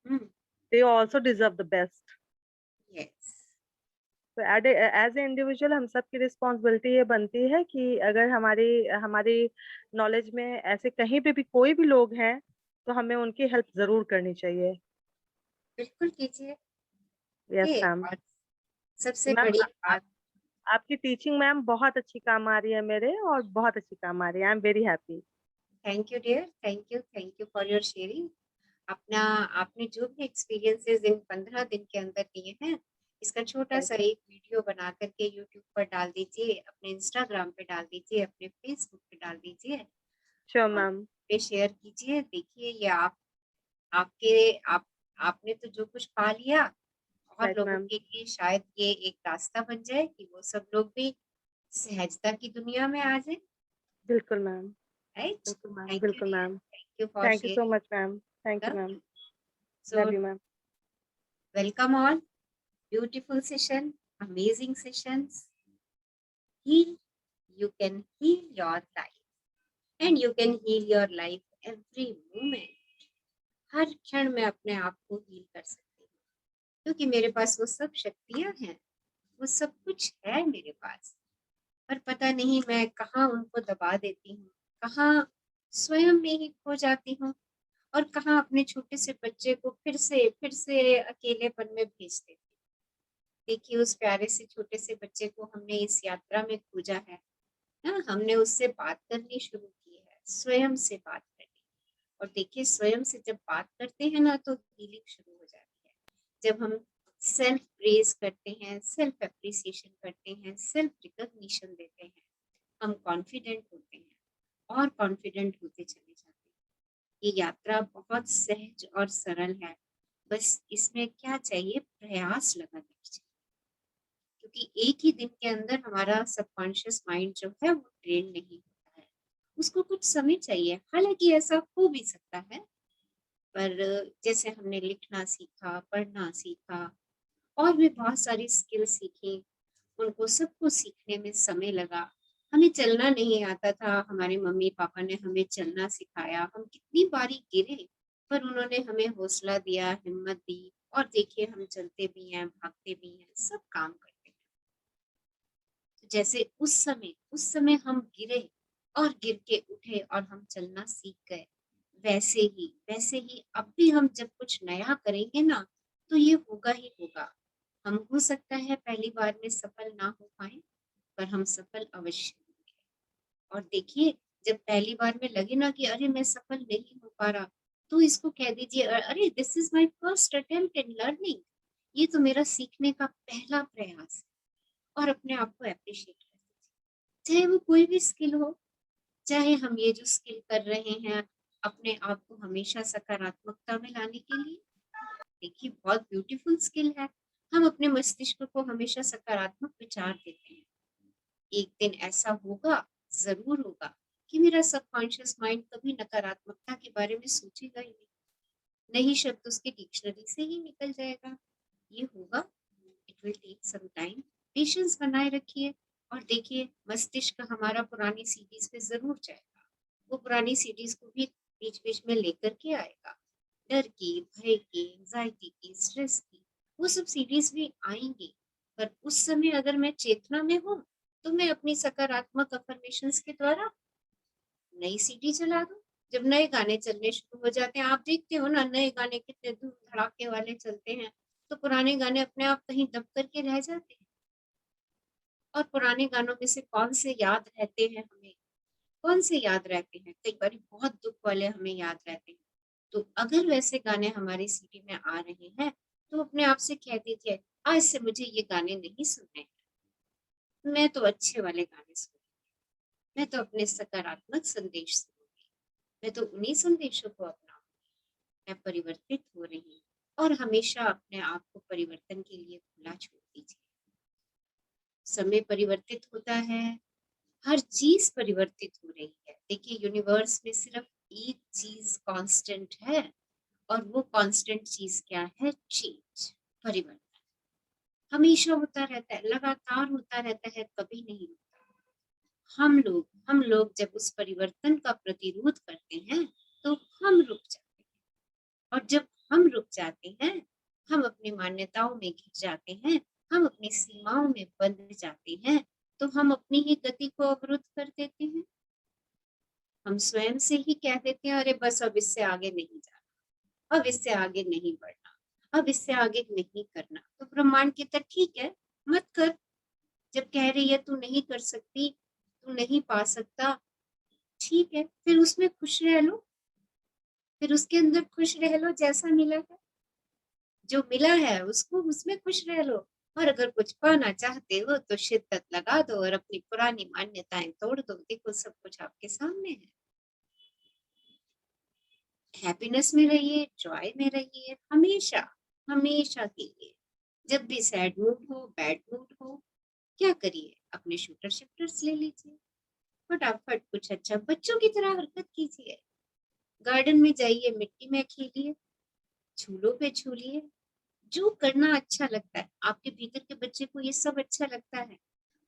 Hmm. They also deserve the best. Yes. तो as a individual हम सब की रिस्पॉन्सिबिलिटी ये बनती है कि अगर हमारी हमारी नॉलेज में ऐसे कहीं पे भी कोई भी लोग हैं तो हमें उनकी हेल्प जरूर करनी चाहिए। बिल्कुल कीजिए। यस ये मैम। और सबसे मैम बड़ी आप बात। आपकी टीचिंग मैम बहुत अच्छी काम आ रही है मेरे, और बहुत अच्छी काम आ रही है। I am very happy. Thank you dear, thank you for your sharing. अपना आपने जो भी एक्सपीरियंसेस इन 15 दिन के अंदर दिए हैं, इसका छोटा सा एक वीडियो बना करके यूट्यूब पर डाल दीजिए, अपने इंस्टाग्राम पे डाल दीजिए, अपने फेसबुक पे डाल दीजिए श्योर और मैम। पे शेयर कीजिए। देखिए ये आपके आप आपने तो जो कुछ पा लिया, और राइट लोगों मैम। के लिए शायद ये एक रास्ता बन जाए कि वो सब लोग भी सहजता की दुनिया में आ जाए। बिल्कुल मैम। राइट। बिल्कुल मैम। थैंक यू बिल्कुल dear, ma'am. Thank you for thank you so sharing. Much ma'am. Thank you love ma'am. You. So love you ma'am. Welcome all, beautiful session, amazing sessions. Heal, you can heal your life, and you can heal your life every moment. हर क्षण में अपने आप को heal कर सकती हूँ, क्योंकि मेरे पास वो सब शक्तियां हैं, वो सब कुछ है मेरे पास। पर पता नहीं मैं कहाँ उनको दबा देती हूँ, कहाँ स्वयं में ही खो जाती हूँ, और कहाँ अपने छोटे से बच्चे को फिर से अकेलेपन में भेज देती हूँ। देखिए उस प्यारे से छोटे से बच्चे को हमने इस यात्रा में खोजा है ना, हमने उससे बात करनी शुरू की है, स्वयं से बात करनी। और देखिए स्वयं से जब बात करते हैं ना तो हीलिंग शुरू हो जाती है। जब हम सेल्फ प्रेज करते हैं, सेल्फ एप्रिसिएशन करते हैं, सेल्फ रिकॉग्निशन देते हैं, हम कॉन्फिडेंट होते हैं और कॉन्फिडेंट होते चले जाते हैं। ये यात्रा बहुत सहज और सरल है, बस इसमें क्या चाहिए, प्रयास लगा दीजिए। क्योंकि एक ही दिन के अंदर हमारा सबकॉन्शियस माइंड जो है वो ट्रेन नहीं होता है, उसको कुछ समय चाहिए। हालांकि ऐसा हो भी सकता है, पर जैसे हमने लिखना सीखा, पढ़ना सीखा, और भी बहुत सारी स्किल सीखी, उनको सबको सीखने में समय लगा। हमें चलना नहीं आता था, हमारे मम्मी पापा ने हमें चलना सिखाया, हम कितनी बारी गिरे, पर उन्होंने हमें हौसला दिया, हिम्मत दी, और देखिए हम चलते भी हैं, भागते भी हैं, सब काम करते हैं। जैसे उस समय हम गिरे और गिर के उठे और हम चलना सीख गए, वैसे ही अब भी हम जब कुछ नया करेंगे ना तो ये होगा ही होगा। हम हो सकता है पहली बार में सफल ना हो पाए, पर हम सफल अवश्य होंगे। और देखिए जब पहली बार में लगे ना कि अरे मैं सफल नहीं हो पा रहा, तो इसको कह दीजिए अरे this is my first attempt in learning, ये तो मेरा सीखने का पहला प्रयास है। और अपने आप को अप्रिशिएट कर दीजिए, चाहे वो कोई भी स्किल हो, चाहे हम ये जो स्किल कर रहे हैं अपने आप को हमेशा सकारात्मकता में लाने के लिए। देखिए बहुत ब्यूटीफुल स्किल है, हम अपने मस्तिष्क को हमेशा सकारात्मक विचार देते हैं। एक दिन ऐसा होगा, जरूर होगा, कि मेरा सबकॉन्शियस माइंड कभी नकारात्मकता के बारे में सोचेगा ही नहीं, नई शब्द उसकी डिक्शनरी से ही निकल जाएगा। ये होगा, it will take some time. Patience बनाए रखिए, और देखिए मस्तिष्क हमारा पुरानी सीरीज पे जरूर जाएगा, वो पुरानी सीरीज को भी बीच बीच में लेकर के आएगा, डर की, भय की, एंजाइटी की, स्ट्रेस की, वो सब सीरीज भी आएंगी। पर उस समय अगर मैं चेतना में हूँ, तो मैं अपनी सकारात्मक अफर्मेशंस के द्वारा नई सीडी चला दूं। जब नए गाने चलने शुरू हो जाते हैं, आप देखते हो ना नए गाने कितने धूम धड़ाके वाले चलते हैं, तो पुराने गाने अपने आप कहीं दब करके रह जाते हैं। और पुराने गानों में से कौन से याद रहते हैं हमें, कौन से याद रहते हैं, कई बार बहुत दुख वाले हमें याद रहते हैं। तो अगर वैसे गाने हमारी सीडी में आ रहे हैं, तो अपने आप से कह दीजिए आज से मुझे ये गाने नहीं सुनने हैं, मैं तो अच्छे वाले गाने सुनूंगी, मैं तो अपने सकारात्मक संदेश सुनूंगी, मैं तो उन्हीं संदेशों को अपनाऊंगी। मैं परिवर्तित हो रही हूँ, और हमेशा अपने आप को परिवर्तन के लिए खुला छोड़ दीजिए। समय परिवर्तित होता है, हर चीज परिवर्तित हो रही है। देखिए यूनिवर्स में सिर्फ एक चीज कांस्टेंट है, और वो कांस्टेंट चीज क्या है, चेंज, परिवर्तन। हमेशा होता रहता है, लगातार होता रहता है, कभी नहीं होता। हम लोग जब उस परिवर्तन का प्रतिरोध करते हैं, तो हम रुक जाते हैं। और जब हम रुक जाते हैं, हम अपनी मान्यताओं में घिर जाते हैं, हम अपनी सीमाओं में बंध जाते हैं, तो हम अपनी ही गति को अवरुद्ध कर देते हैं। हम स्वयं से ही कह देते हैं, अरे बस अब इससे आगे नहीं जाना, अब इससे आगे नहीं बढ़ना, अब इससे आगे नहीं करना। तो ब्रह्मांड कहता ठीक है, मत कर। जब कह रही है तू नहीं कर सकती, तू नहीं पा सकता, ठीक है, फिर उसमें खुश रह लो, फिर उसके अंदर खुश रह लो जैसा मिला है, जो मिला है उसको उसमें खुश रह लो। और अगर कुछ पाना चाहते हो तो शिद्दत लगा दो और अपनी पुरानी मान्यताएं तोड़ दो। देखो सब कुछ आपके सामने है। हैप्पीनेस में रहिए, जॉय में रहिए, हमेशा, हमेशा के लिए। जब भी सैड मूड हो, बैड मूड हो, क्या करिए, अपने शूटर शिफ्टर्स ले लीजिए, फटाफट कुछ अच्छा बच्चों की तरह हरकत कीजिए, गार्डन में जाइए, मिट्टी में खेलिए, झूलों पे झूलिए, जो करना अच्छा लगता है। आपके भीतर के बच्चे को ये सब अच्छा लगता है,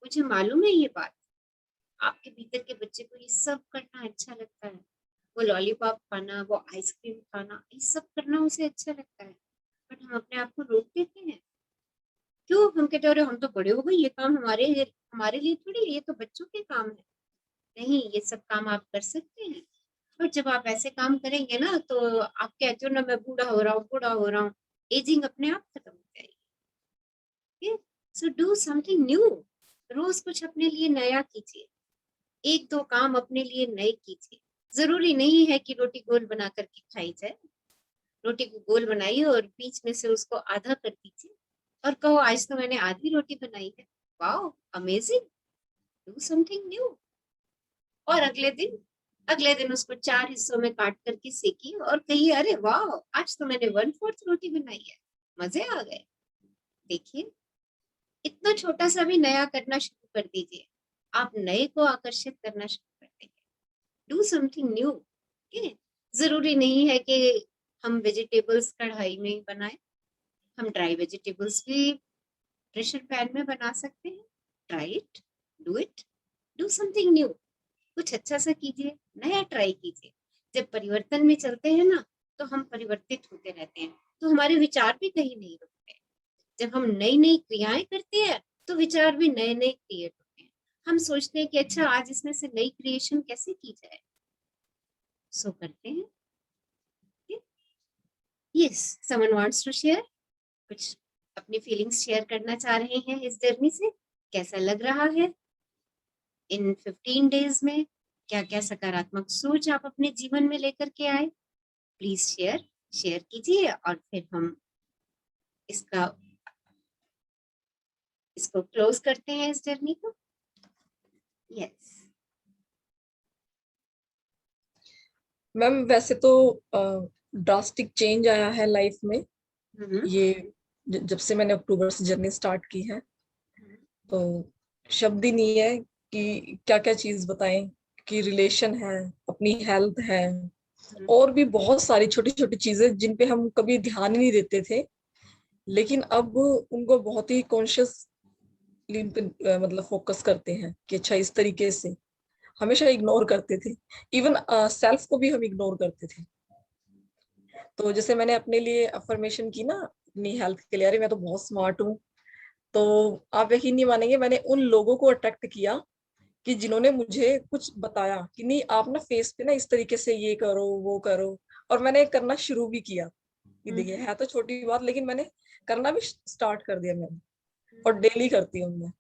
मुझे मालूम है ये बात। आपके भीतर के बच्चे को ये सब करना अच्छा लगता है, वो लॉलीपॉप खाना, वो आइसक्रीम खाना, ये सब करना उसे अच्छा लगता है। बट हम अपने आप को रोक देते हैं। क्यों? हम कहते हैं अरे हम तो बड़े हो गए, ये काम हमारे लिए थोड़ी, ये तो बच्चों के काम है। नहीं, ये सब काम आप कर सकते हैं। और जब आप ऐसे काम करेंगे ना, तो आप कहते हो ना, मैं बूढ़ा हो रहा हूँ, बूढ़ा हो रहा हूँ, एजिंग अपने आप खत्म हो जाएगी। So do something new. रोज कुछ अपने लिए नया कीजिए, एक दो काम अपने लिए नए कीजिए। जरूरी नहीं है कि रोटी गोल बना करके खाई जाए। रोटी को गोल बनाइए और बीच में से उसको आधा कर दीजिए और कहो आज तो मैंने आधी रोटी बनाई है। Wow, amazing. Do something new. और अगले दिन उसको 4 हिस्सों में काट करके सेकिए और कहिए अरे वाह, आज तो मैंने 1/4 रोटी बनाई है, मजे आ गए। देखिए, इतना छोटा सा भी नया करना शुरू कर दीजिए, आप नए को आकर्षित करना शुरू कर देंगे। Do something new. जरूरी नहीं है कि हम वेजिटेबल्स कढ़ाई में ही बनाए, हम ड्राई वेजिटेबल्स भी प्रेशर पैन में बना सकते हैं। Try it, do it, do something new. कुछ अच्छा सा कीजिए, नया ट्राई कीजिए। जब परिवर्तन में चलते हैं ना, तो हम परिवर्तित होते रहते हैं, तो हमारे विचार भी कहीं नहीं रुकते। जब हम नई नई क्रियाएं करते हैं, तो विचार भी नए नए क्रिएट होते हैं। हम सोचते हैं कि अच्छा आज इसमें से नई क्रिएशन कैसे की जाए, सो करते हैं। Yes, someone wants to share, कुछ अपनी फीलिंग्स शेयर करना चाह रहे हैं इस जर्नी से। कैसा लग रहा है इन 15 डेज में? क्या क्या सकारात्मक सोच आप अपने जीवन में लेकर के आए? प्लीज शेयर शेयर कीजिए और फिर हम इसका इसको क्लोज करते हैं, इस जर्नी को। यस। मैम वैसे तो ड्रास्टिक चेंज आया है लाइफ में, ये जब से मैंने अक्टूबर से जर्नी स्टार्ट की है, तो शब्द ही नहीं है कि क्या क्या चीज बताएं। कि रिलेशन है, अपनी हेल्थ है, और भी बहुत सारी छोटी छोटी चीजें जिन पे हम कभी ध्यान ही नहीं देते थे, लेकिन अब उनको बहुत ही कॉन्शियसली मतलब फोकस करते हैं कि अच्छा इस तरीके से। हमेशा इग्नोर करते थे, इवन सेल्फ को भी हम इग्नोर करते थे। तो जैसे मैंने अपने लिए अफर्मेशन की ना अपनी हेल्थ के लिए, अरे मैं तो बहुत स्मार्ट हूँ, तो आप यकीन नहीं मानेंगे, मैंने उन लोगों को अट्रैक्ट किया कि जिन्होंने मुझे कुछ बताया कि नहीं आप ना फेस पे ना इस तरीके से ये करो वो करो। और मैंने करना शुरू भी किया कि देखिए है तो छोटी बात, लेकिन मैंने करना भी स्टार्ट कर दिया मैंने, और डेली करती हूँ मैं।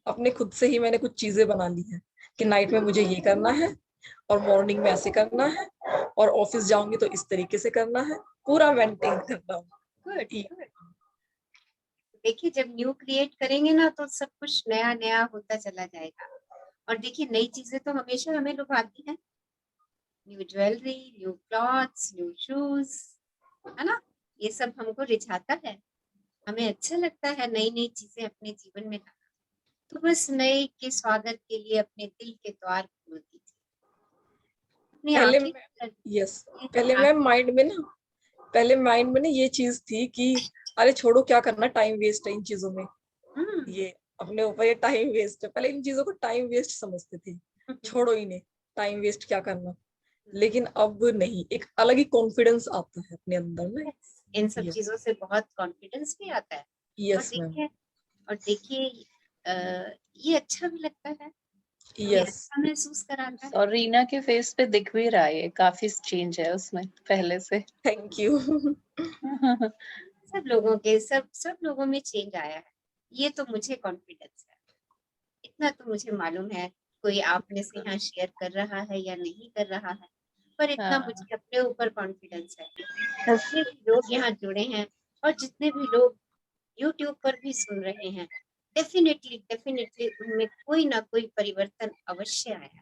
अपने खुद से ही मैंने कुछ चीजें बना ली है कि नाइट में मुझे ये करना है और मॉर्निंग में ऐसे करना है, और ऑफिस जाऊंगी तो इस तरीके से करना है, पूरा मेंटेन करना हूँ। गुड। देखिए, जब न्यू क्रिएट करेंगे ना, तो सब कुछ नया नया होता चला जाएगा। और देखिए, नई चीजें तो हमेशा हमें लुभाती हैं। New jewellery, new clothes, new shoes, है ना? ये सब हमको रिझाता है, हमें अच्छा लगता है नई नई चीजें अपने जीवन में लाना। तो बस नए के स्वागत के लिए अपने दिल के द्वार खोल दीजिए, अपनी पहले आंखें यस, पहले मैं पहले माइंड में ना ये चीज थी कि अरे छोड़ो क्या करना, टाइम वेस्ट है इन चीजों में, ये अपने ऊपर ये टाइम वेस्ट है। पहले इन चीजों को टाइम वेस्ट समझते थे, छोड़ो इन्हें, टाइम वेस्ट क्या करना। लेकिन अब नहीं, एक अलग ही कॉन्फिडेंस आता है अपने अंदर में इन सब यस चीज़ों से बहुत कॉन्फिडेंस भी आता है। और यस मैम देखिए और देखिए ये अच्छा भी लगता है, हमें यस अच्छा महसूस कराता है। और रीना के फेस पे दिख भी रहा है, ये काफी चेंज है उसमें पहले से। थैंक यू सब लोगों के सब लोगों में चेंज आया है। ये तो मुझे कॉन्फिडेंस है। इतना तो मुझे मालूम है, कोई आप में से यहाँ शेयर कर रहा है या नहीं कर रहा है, पर इतना हाँ मुझे अपने ऊपर कॉन्फिडेंस है। जितने भी लोग यहाँ जुड़े हैं और जितने भी लोग यूट्यूब पर भी सुन रहे हैं, डेफिनेटली डेफिनेटली उनमें कोई ना कोई परिवर्तन अवश्य आया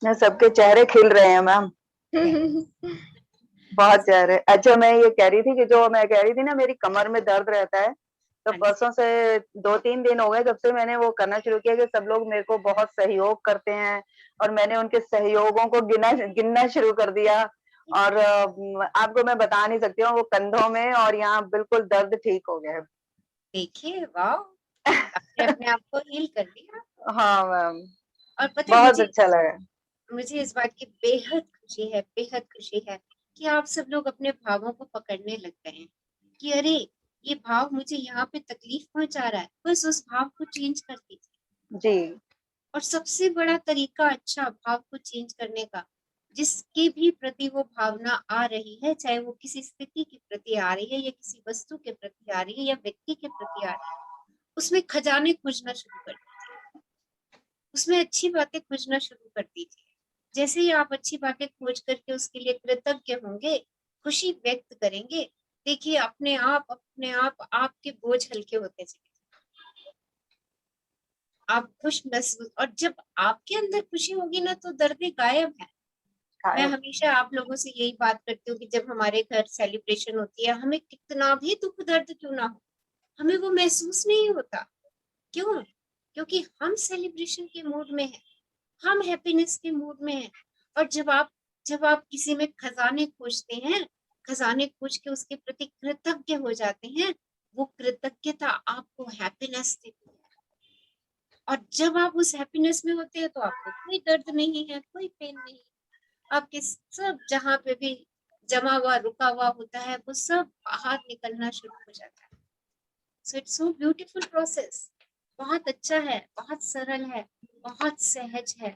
ना, सबके चेहरे खिल रहे हैं मैम, है। बहुत चेहरे। अच्छा, मैं ये कह रही थी कि जो मैं कह रही थी ना, मेरी कमर में दर्द रहता है, तो हाँ जी, परसों से 2-3 दिन हो गए जब से मैंने वो करना शुरू किया कि सब लोग मेरे को बहुत सहयोग करते हैं, और मैंने उनके सहयोगों को गिनना शुरू कर दिया। और आपको मैं बता नहीं सकती हूँ, वो कंधों में और यहाँ बिल्कुल दर्द ठीक हो गया है। देखिए वाह, आपने अपने आप को हील कर दिया। हाँ मैम, और पता है बहुत अच्छा लगा। मुझे इस बात की बेहद खुशी है कि आप सब लोग अपने भावों को पकड़ने लग गए हैं कि अरे ये भाव मुझे यहाँ पे तकलीफ पहुंचा रहा है, बस उस भाव को चेंज कर दीजिए। जी, और सबसे बड़ा तरीका अच्छा भाव को चेंज करने का, जिसके भी प्रति वो भावना आ रही है, चाहे वो किसी स्थिति के प्रति आ रही है या किसी वस्तु के प्रति आ रही है या व्यक्ति के प्रति आ रही है, उसमें खजाने खोजना शुरू कर दीजिए, उसमें अच्छी बातें खोजना शुरू कर दीजिए। जैसे ही आप अच्छी बातें खोज करके उसके लिए कृतज्ञ होंगे, खुशी व्यक्त करेंगे, देखिए अपने आप आपके बोझ हल्के होते चले, आप खुश महसूस। और जब आपके अंदर खुशी होगी ना तो दर्दें गायब है। मैं गायब। हमेशा आप लोगों से यही बात करती हूँ कि जब हमारे घर सेलिब्रेशन होती है, हमें कितना भी दुख दर्द क्यों ना हो, हमें वो महसूस नहीं होता। क्यों? क्योंकि हम सेलिब्रेशन के मूड में हैं, हम हैप्पीनेस के मूड में हैं। और जब आप किसी में खजाने खोजते हैं, खजाने खोज के उसके प्रति कृतज्ञ हो जाते हैं, वो कृतज्ञता आपको हैप्पीनेस देती है। और जब आप उस हैप्पीनेस में होते हैं तो आपको कोई दर्द नहीं है, कोई पेन नहीं, आपके सब जहाँ पे भी जमा हुआ रुका हुआ होता है वो सब बाहर निकलना शुरू हो जाता है। So it's so beautiful process. बहुत अच्छा है, बहुत सरल है, बहुत सहज है।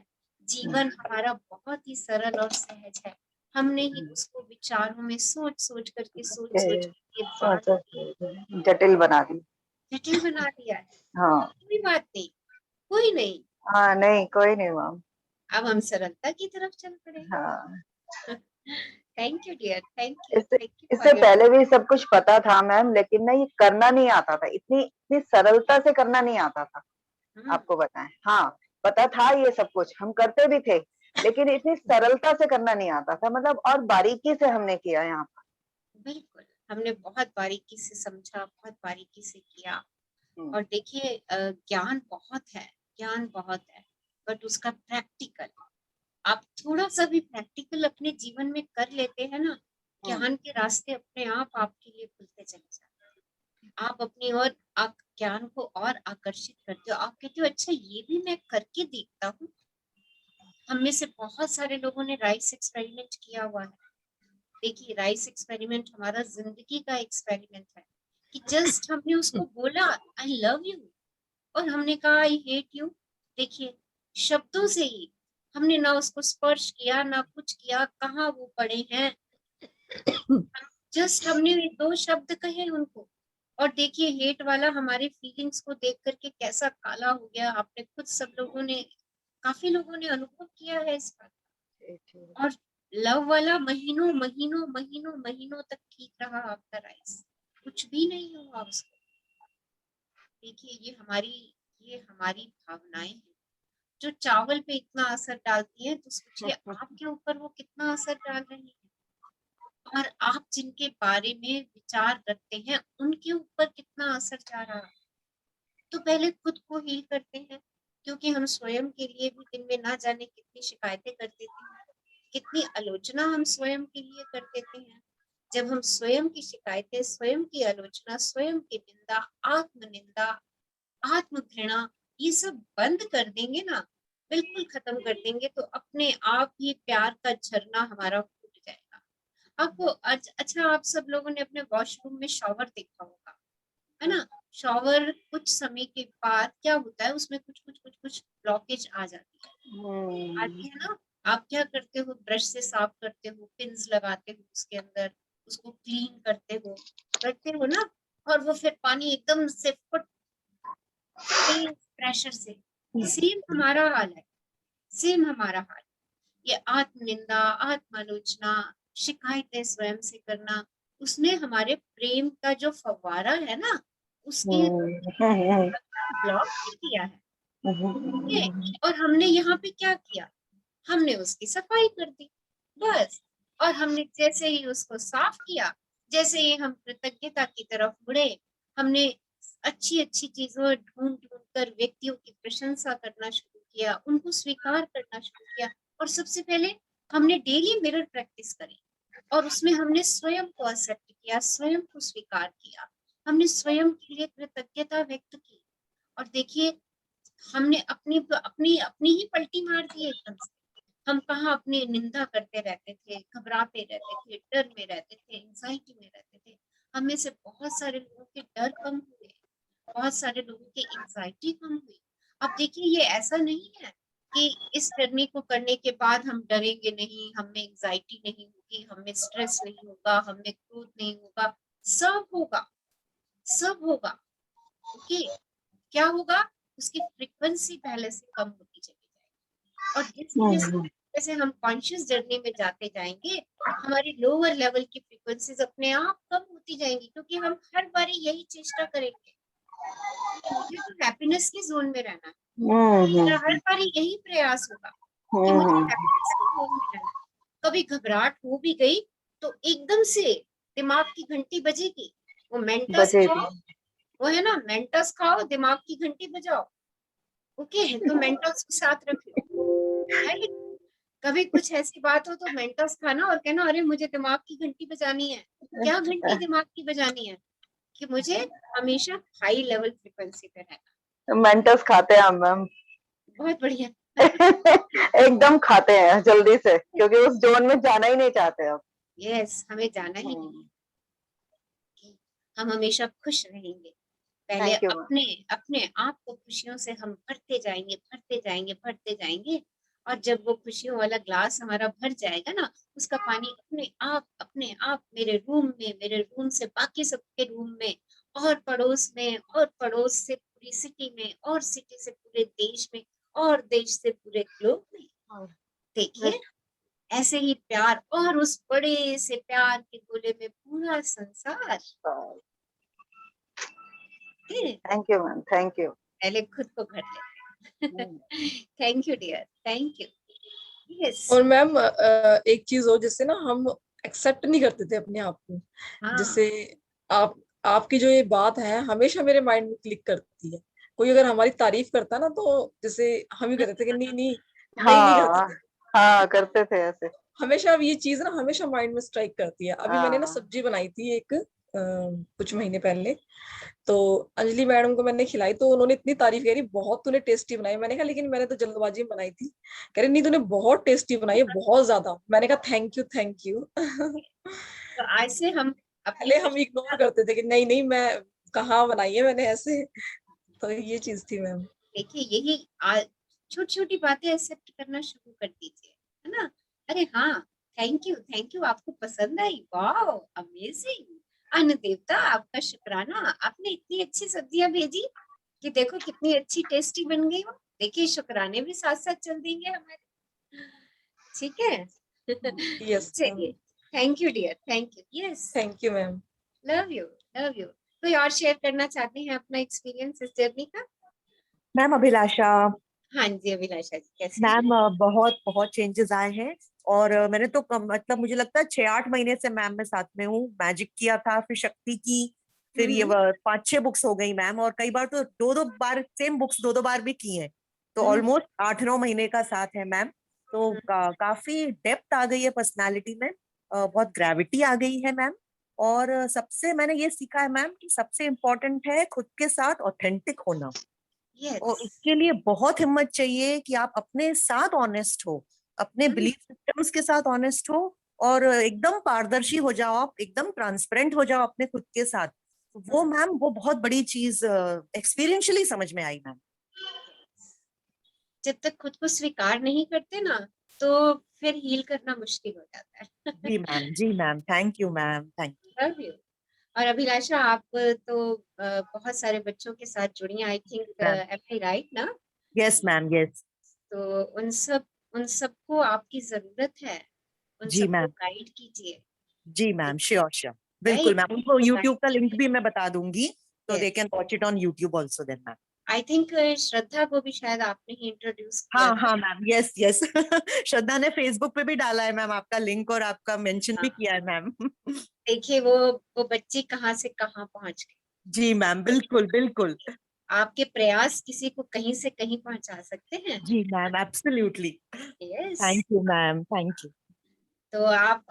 जीवन हमारा बहुत ही सरल और सहज है। हमने ही उसको विचारों में सोच करके बांट के जटिल बना दी। जटिल बना दिया है। हाँ कोई बात नहीं, कोई नहीं, हाँ, नहीं कोई नहीं मैम। अब हम सरलता की तरफ चल पड़े। हाँ, थैंक यू डियर, इससे थैंक यू इससे फॉर योर। पहले भी सब कुछ पता था मैम, लेकिन ना ये करना नहीं आता था, इतनी इतनी सरलता से करना नहीं आता था, आपको बताएं। हाँ, पता था ये सब कुछ, हम करते भी थे, लेकिन इतनी सरलता से करना नहीं आता था, मतलब और बारीकी से हमने किया यहाँ बिल्कुल, हमने बहुत बारीकी से समझा, बहुत बारीकी से किया। पर। और देखिए ज्ञान बहुत है, बट उसका प्रैक्टिकल, आप थोड़ा सा भी प्रैक्टिकल अपने जीवन में कर लेते हैं ना, ज्ञान के रास्ते अपने आप आपके लिए खुलते चले जाते हैं। आप अपनी ओर ज्ञान को और आकर्षित करते हो, आप कहते हो अच्छा ये भी मैं करके देखता हूँ। हम में से बहुत सारे लोगों ने राइस एक्सपेरिमेंट किया हुआ है। देखिए राइस एक्सपेरिमेंट हमारा जिंदगी का एक्सपेरिमेंट है कि जस्ट हमने उसको बोला आई लव यू और हमने कहा आई हेट यू। देखिए शब्दों से ही, हमने ना उसको स्पर्श किया ना कुछ किया, कहाँ वो पड़े हैं, जस्ट हमने ये दो शब्द कहे उनको। और देखिए हेट वाला हमारे फीलिंग्स को देख करके कैसा काला हो गया। आपने खुद सब लोगों ने, काफी लोगों ने अनुभव किया है इस बात का। और लव वाला महीनों महीनों महीनों महीनों तक ठीक रहा आपका राइस, कुछ भी नहीं हुआ उसको। देखिए ये हमारी भावनाएं हैं जो चावल पे इतना असर डालती है, तो सोचिए आपके ऊपर वो कितना असर डाल रही है। और आप जिनके बारे में विचार रखते हैं उनके ऊपर कितना असर जा रहा है। तो पहले खुद को हील करते हैं, क्योंकि हम स्वयं के लिए भी दिन में ना जाने कितनी शिकायतें कर देते हैं, कितनी आलोचना हम स्वयं के लिए कर देते हैं। जब हम स्वयं की शिकायतें, स्वयं की आलोचना, स्वयं की निंदा, आत्मनिंदा, आत्म घृणा, ये सब बंद कर देंगे ना, बिल्कुल खत्म कर देंगे, तो अपने आप ही प्यार का झरना हमारा फूट जाएगा। आपको अच्छा, आप सब लोगों ने अपने वॉशरूम में शॉवर देखा होगा, है ना? शॉवर कुछ समय के बाद क्या होता है, उसमें कुछ ब्लॉकेज आ जाती है, आती है ना? आप क्या करते हो, ब्रश से साफ करते हो, पिन्स लगाते हो उसके अंदर, उसको क्लीन करते हो ना, और वो फिर पानी एकदम से फुट तेज प्रेशर से, सेम हमारा हाल है, सेम हमारा हाल। ये आत्मनिंदा, आत्मालोचना, शिकायतें स्वयं से करना, उसने हमारे प्रेम का जो फव्वारा है ना, उसके ब्लॉक कर दिया है। ओके, और हमने यहाँ पे क्या किया, हमने उसकी सफाई कर दी बस। और हमने जैसे ही उसको साफ किया, जैसे ही हम कृतज्ञता की तरफ मुड़े, हमने अच्छी अच्छी चीजों ढूंढ ढूंढ कर व्यक्तियों की प्रशंसा करना शुरू किया, उनको स्वीकार करना शुरू किया। और सबसे पहले हमने डेली मिरर प्रैक्टिस करी, और उसमें हमने स्वयं को एक्सेप्ट किया, स्वयं को स्वीकार किया, हमने स्वयं के लिए कृतज्ञता व्यक्त की। और देखिए, हमने अपनी अपनी अपनी ही पलटी मार दी एकदम से। हम कहाँ अपनी निंदा करते रहते थे, घबराते रहते थे, डर में रहते थे, एंजाइटी में रहते थे। हम में से बहुत सारे लोगों के डर कम हुए, बहुत सारे लोगों की एंजाइटी कम हुई। अब देखिए, ये ऐसा नहीं है कि इस जर्नी को करने के बाद हम डरेंगे नहीं, हमें एंजाइटी नहीं होगी, हमें स्ट्रेस नहीं होगा, हमें क्रोध नहीं होगा। सब होगा, सब होगा। ओके, क्या होगा, उसकी फ्रीक्वेंसी पहले से कम होती चली जाएगी। और जैसे जैसे जैसे हम कॉन्शियस जर्नी में जाते जाएंगे, हमारी लोअर लेवल की फ्रीक्वेंसीज अपने आप कम होती जाएंगी, क्योंकि हम हर बारी यही चेष्टा करेंगे कि मुझे तो हैप्पीनेस के जोन में रहना है। मेरा हर बारी यही प्रयास होगा कि मुझे हैप्पीनेस के जोन में रहना है। कभी घबराहट हो भी गई तो एकदम से दिमाग की घंटी बजेगी, वो मेंटस खाओ, वो है ना, मेंटस खाओ, दिमाग की घंटी बजाओ। ओके, तो मेंटस के साथ रख लो, है? कभी कुछ ऐसी बात हो तो मेंटस खाना और कहना, अरे मुझे दिमाग की घंटी बजानी है। क्या घंटी दिमाग की बजानी है? कि मुझे हमेशा हाई लेवल फ्रीक्वेंसी पे रहना। मेंटस खाते हैं हम मैम। बहुत बढ़िया। एकदम खाते हैं जल्दी से, क्योंकि उस जोन में जाना ही नहीं चाहते अब। यस, हमें जाना ही नहीं है। हम हमेशा खुश रहेंगे। पहले थैंक यू मैम। अपने अपने आप को खुशियों से हम भरते जाएंगे, भरते जाएंगे, भरते जाएंगे। और जब वो खुशियों वाला ग्लास हमारा भर जाएगा ना, उसका पानी अपने आप मेरे रूम में, मेरे रूम से बाकी सबके रूम में, और पड़ोस में, और पड़ोस से पूरी सिटी में, और सिटी से पूरे देश में, और देश से पूरे ग्लोब में। देखिए, ऐसे ही प्यार, और उस बड़े से प्यार के गोले में पूरा संसार। Thank you ma'am, thank you. पहले खुद को भर ले। Thank you dear, thank you. Yes. और मैम एक चीज हो, जैसे ना हम एक्सेप्ट नहीं करते थे अपने आप को। हाँ, जैसे आप आपकी जो ये बात है हमेशा मेरे माइंड में क्लिक करती है। कोई अगर हमारी तारीफ करता ना, तो जैसे हम ही कहते थे कि नहीं नहीं नहीं हाँ करते थे। हाँ, करते थे ऐसे। हमेशा अब ये चीज ना हमेशा माइंड में स्ट्राइक करती है। अभी मैंने ना हाँ। सब्जी बनाई थी एक कुछ महीने पहले, तो अंजलि मैडम को मैंने खिलाई, तो उन्होंने इतनी तारीफ करी, बहुत तूने टेस्टी बनाई। मैंने कहा लेकिन मैंने तो जल्दबाजी में बनाई थी। कह रही नहीं तूने बहुत टेस्टी बनाई है, बहुत ज्यादा। मैंने कहा थैंक यू थैंक यू। तो आज से हम अपनी पहले हम इग्नोर करते थे कि नहीं नहीं मैं कहाँ बनाई है मैंने ऐसे। तो ये चीज थी मैम। देखिए, यही छोटी छोटी बातें एक्सेप्ट करना शुरू कर दीजिए, है ना? अरे हाँ, थैंक यू, आपको पसंद आई, वाह अमेजिंग। अन्न देवता, आपका शुक्राना, आपने इतनी अच्छी सब्जियां भेजी कि देखो कितनी अच्छी टेस्टी बन गई वो। देखिए, शुक्राने भी साथ साथ चल देंगे हमारे। ठीक है। Yes ma'am. चलिए, thank you dear, thank you. Yes, thank you ma'am. Love you, love you. कोई और शेयर करना चाहते हैं अपना एक्सपीरियंस इस जर्नी का? मैम अभिलाषा। हाँ जी, अभिलाषा जी, कैसे हैं? मैम बहुत बहुत चेंजेस आए हैं। और मैंने तो मतलब मुझे लगता है 6-8 महीने से मैम मैं साथ में हूँ। मैजिक किया था, फिर शक्ति की, फिर ये 5-6 बुक्स हो गई मैम। और कई बार तो 2-2 बार सेम बुक्स 2-2 बार भी की हैं। तो ऑलमोस्ट 8-9 महीने का साथ है मैम। तो काफी डेप्थ आ गई है पर्सनालिटी में। बहुत ग्रेविटी आ गई है मैम। और सबसे मैंने ये सीखा है मैम कि सबसे इम्पोर्टेंट है खुद के साथ ऑथेंटिक होना। और यस। उसके लिए बहुत हिम्मत चाहिए कि आप अपने साथ ऑनेस्ट हो, अपने बिलीफ सिस्टम्स के साथ ऑनेस्ट हो, और एकदम पारदर्शी हो जाओ आप, एकदम ट्रांसपेरेंट हो जाओ अपने खुद के साथ। वो मैम वो बहुत बड़ी चीज एक्सपीरियंशियली समझ में आई मैम। जब तक खुद को स्वीकार नहीं करते ना, तो फिर हील करना मुश्किल हो जाता है। जी मैम, जी ma'am, thank you ma'am, thank love you. और अभिलाषा, आप तो बहुत सारे बच्चों के साथ जुड़ी हैं, I think, you ma'am. Am I right ना? Yes ma'am, yes. तो उन सबको आपकी जरूरत है, उन जी सबको मैम, गाइड कीजिए। जी मैम, श्योर श्योर, बिल्कुल राइट, मैम। उनको यूट्यूब का लिंक भी मैं बता दूंगी, तो दे yes. Can watch it on YouTube also then ma'am. I think Shraddha को भी शायद आपने ही इंट्रोड्यूस किया हाँ था। हाँ मैम, यस यस। श्रद्धा ने फेसबुक पे भी डाला है मैम आपका लिंक, और आपका मेंशन भी हाँ, किया है मैम। देखिए वो बच्ची कहाँ से कहाँ पहुंच गई। जी मैम, बिल्कुल बिल्कुल। आपके प्रयास किसी को कहीं से कहीं पहुंचा सकते हैं। जी ma'am, absolutely. Yes. Thank you ma'am, thank you. तो आप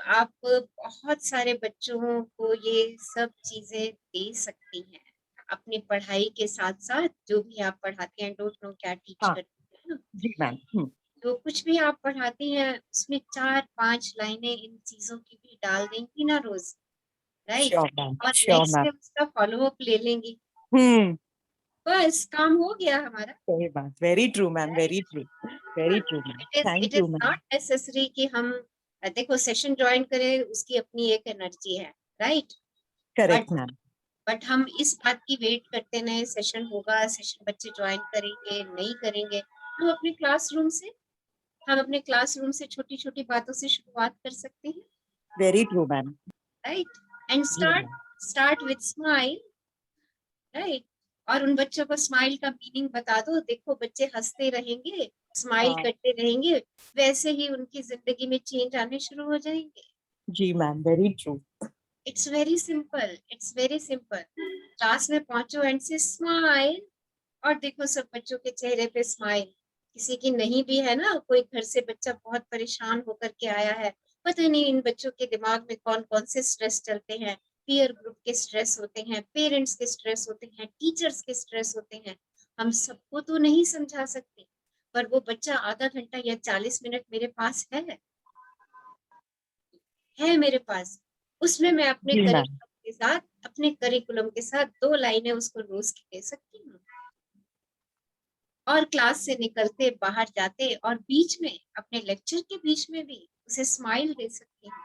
बहुत सारे बच्चों को ये सब चीजें दे सकती हैं अपनी पढ़ाई के साथ साथ। जो भी आप पढ़ाती हैं, डोंट नो क्या टीच हाँ करती हैं ना, जी मैम। तो कुछ भी आप पढ़ाती हैं उसमें 4-5 लाइनें इन चीजों की भी डाल देंगी ना रोज, राइट, श्योर मैम, और श्योर नेक्स्ट मैम। डे उसका फॉलो अप ले लेंगी, हम्म। बस काम हो गया हमारा। सही बात, very true ma'am, very true, very true ma'am, it thank is you ma'am. Not necessary कि हम देखो सेशन ज्वाइन करें, उसकी अपनी एक एनर्जी है, राइट, बट करेक्ट मैम। हम इस बात की वेट करते नहीं सेशन होगा, सेशन बच्चे ज्वाइन करेंगे नहीं करेंगे। तो हम अपने क्लासरूम से छोटी छोटी बातों से शुरुआत कर सकते हैं, very true ma'am. Right, and जी start ma'am. Start with smile, right. और उन बच्चों को स्माइल का मीनिंग बता दो, देखो बच्चे हंसते रहेंगे, स्माइल हाँ करते रहेंगे, वैसे ही उनकी जिंदगी में चेंज आने शुरू हो जाएंगे। जी ma'am, very true. It's very simple, it's very simple. Class में पहुंचो एंड से स्माइल, और देखो सब बच्चों के चेहरे पे स्माइल। किसी की नहीं भी है ना, कोई घर से बच्चा बहुत परेशान होकर के आया है, पता नहीं इन बच्चों के दिमाग में कौन कौन से स्ट्रेस चलते हैं। पीयर ग्रुप के स्ट्रेस होते हैं, पेरेंट्स के स्ट्रेस होते हैं, टीचर्स के स्ट्रेस होते हैं। हम सबको तो नहीं समझा सकते, पर वो बच्चा आधा घंटा या 40 मिनट मेरे पास है मेरे पास, उसमें मैं जी मैम। अपने करिकुलम के साथ 2 लाइनें उसको रोज की दे सकती हूँ। और क्लास से निकलते बाहर जाते और बीच में अपने लेक्चर के बीच में भी उसे स्माइल दे सकती हूँ।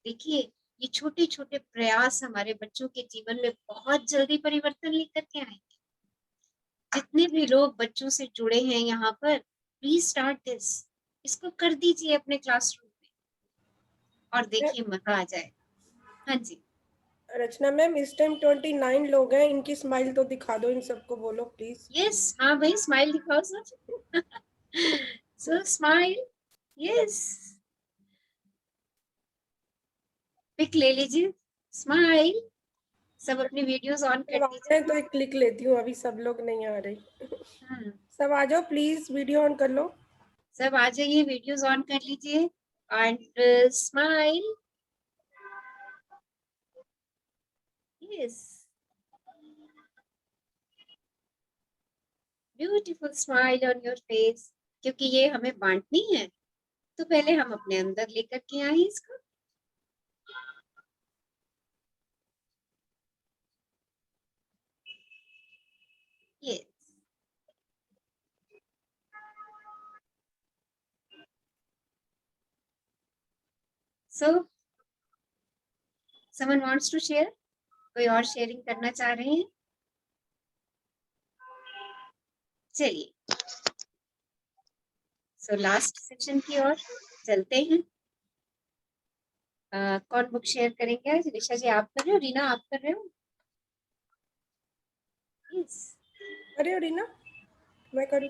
देखिए, ये छोटे छोटे प्रयास हमारे बच्चों के जीवन में बहुत जल्दी परिवर्तन लेकर के आएंगे। जितने भी लोग बच्चों से जुड़े हैं यहाँ पर, प्लीज स्टार्ट दिस, इसको कर दीजिए अपने क्लासरूम में, और देखिए मजा आ जाए। हाँ जी। रचना मैम, इस टाइम 29 लोग हैं, इनकी स्माइल तो दिखा दो, इन सबको बोलो प्लीज। यस, हाँ भाई, स्माइल दिखाओ sir. So smile, yes, pic ले लीजिए, स्माइल। सब अपनी वीडियोस ऑन कर सब आ दीजिए। रहे हैं तो एक क्लिक लेती हूँ, अभी सब लोग नहीं आ रहे। हम्म, सब आ जाओ प्लीज, वीडियो ऑन कर लो। सब आ जाइए, वीडियोस ऑन कर लीजिए and smile, yes, beautiful smile on your face. क्योंकि ये हमें बांटनी है, तो पहले हम अपने अंदर लेकर के आए इसको। Yes, so someone wants to share, कोई और शेयरिंग करना चाह रहे हैं? चलिए, सो लास्ट सेक्शन की ओर चलते हैं। कौन बुक शेयर करेंगे आज? ऋषा जी आप कर रहे हो, रीना आप कर रहे हो? यस, अरे रीना, मैं करूँ?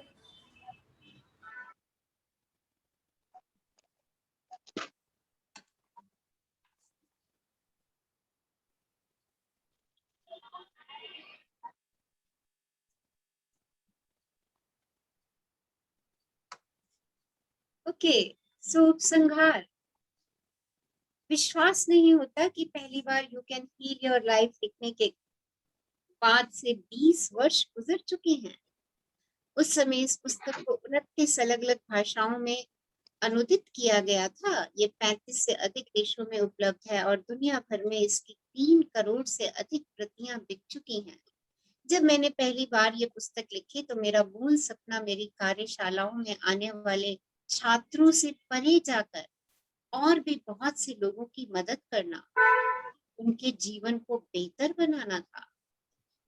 ओके। सो उपसंहार, विश्वास नहीं होता कि पहली बार you can heal your life लिखने के बाद से 20 वर्ष गुजर चुके हैं। उस समय इस पुस्तक को 29 अलग अलग भाषाओं में अनुदित किया गया था। ये 35 से अधिक देशों में उपलब्ध है और दुनिया भर में इसकी 3 करोड़ से अधिक प्रतियां बिक चुकी हैं। जब मैंने पहली बार ये पुस्तक लिखी तो मेरा मूल सपना मेरी कार्यशालाओं में आने वाले छात्रों से परे जाकर और भी बहुत से लोगों की मदद करना, उनके जीवन को बेहतर बनाना था।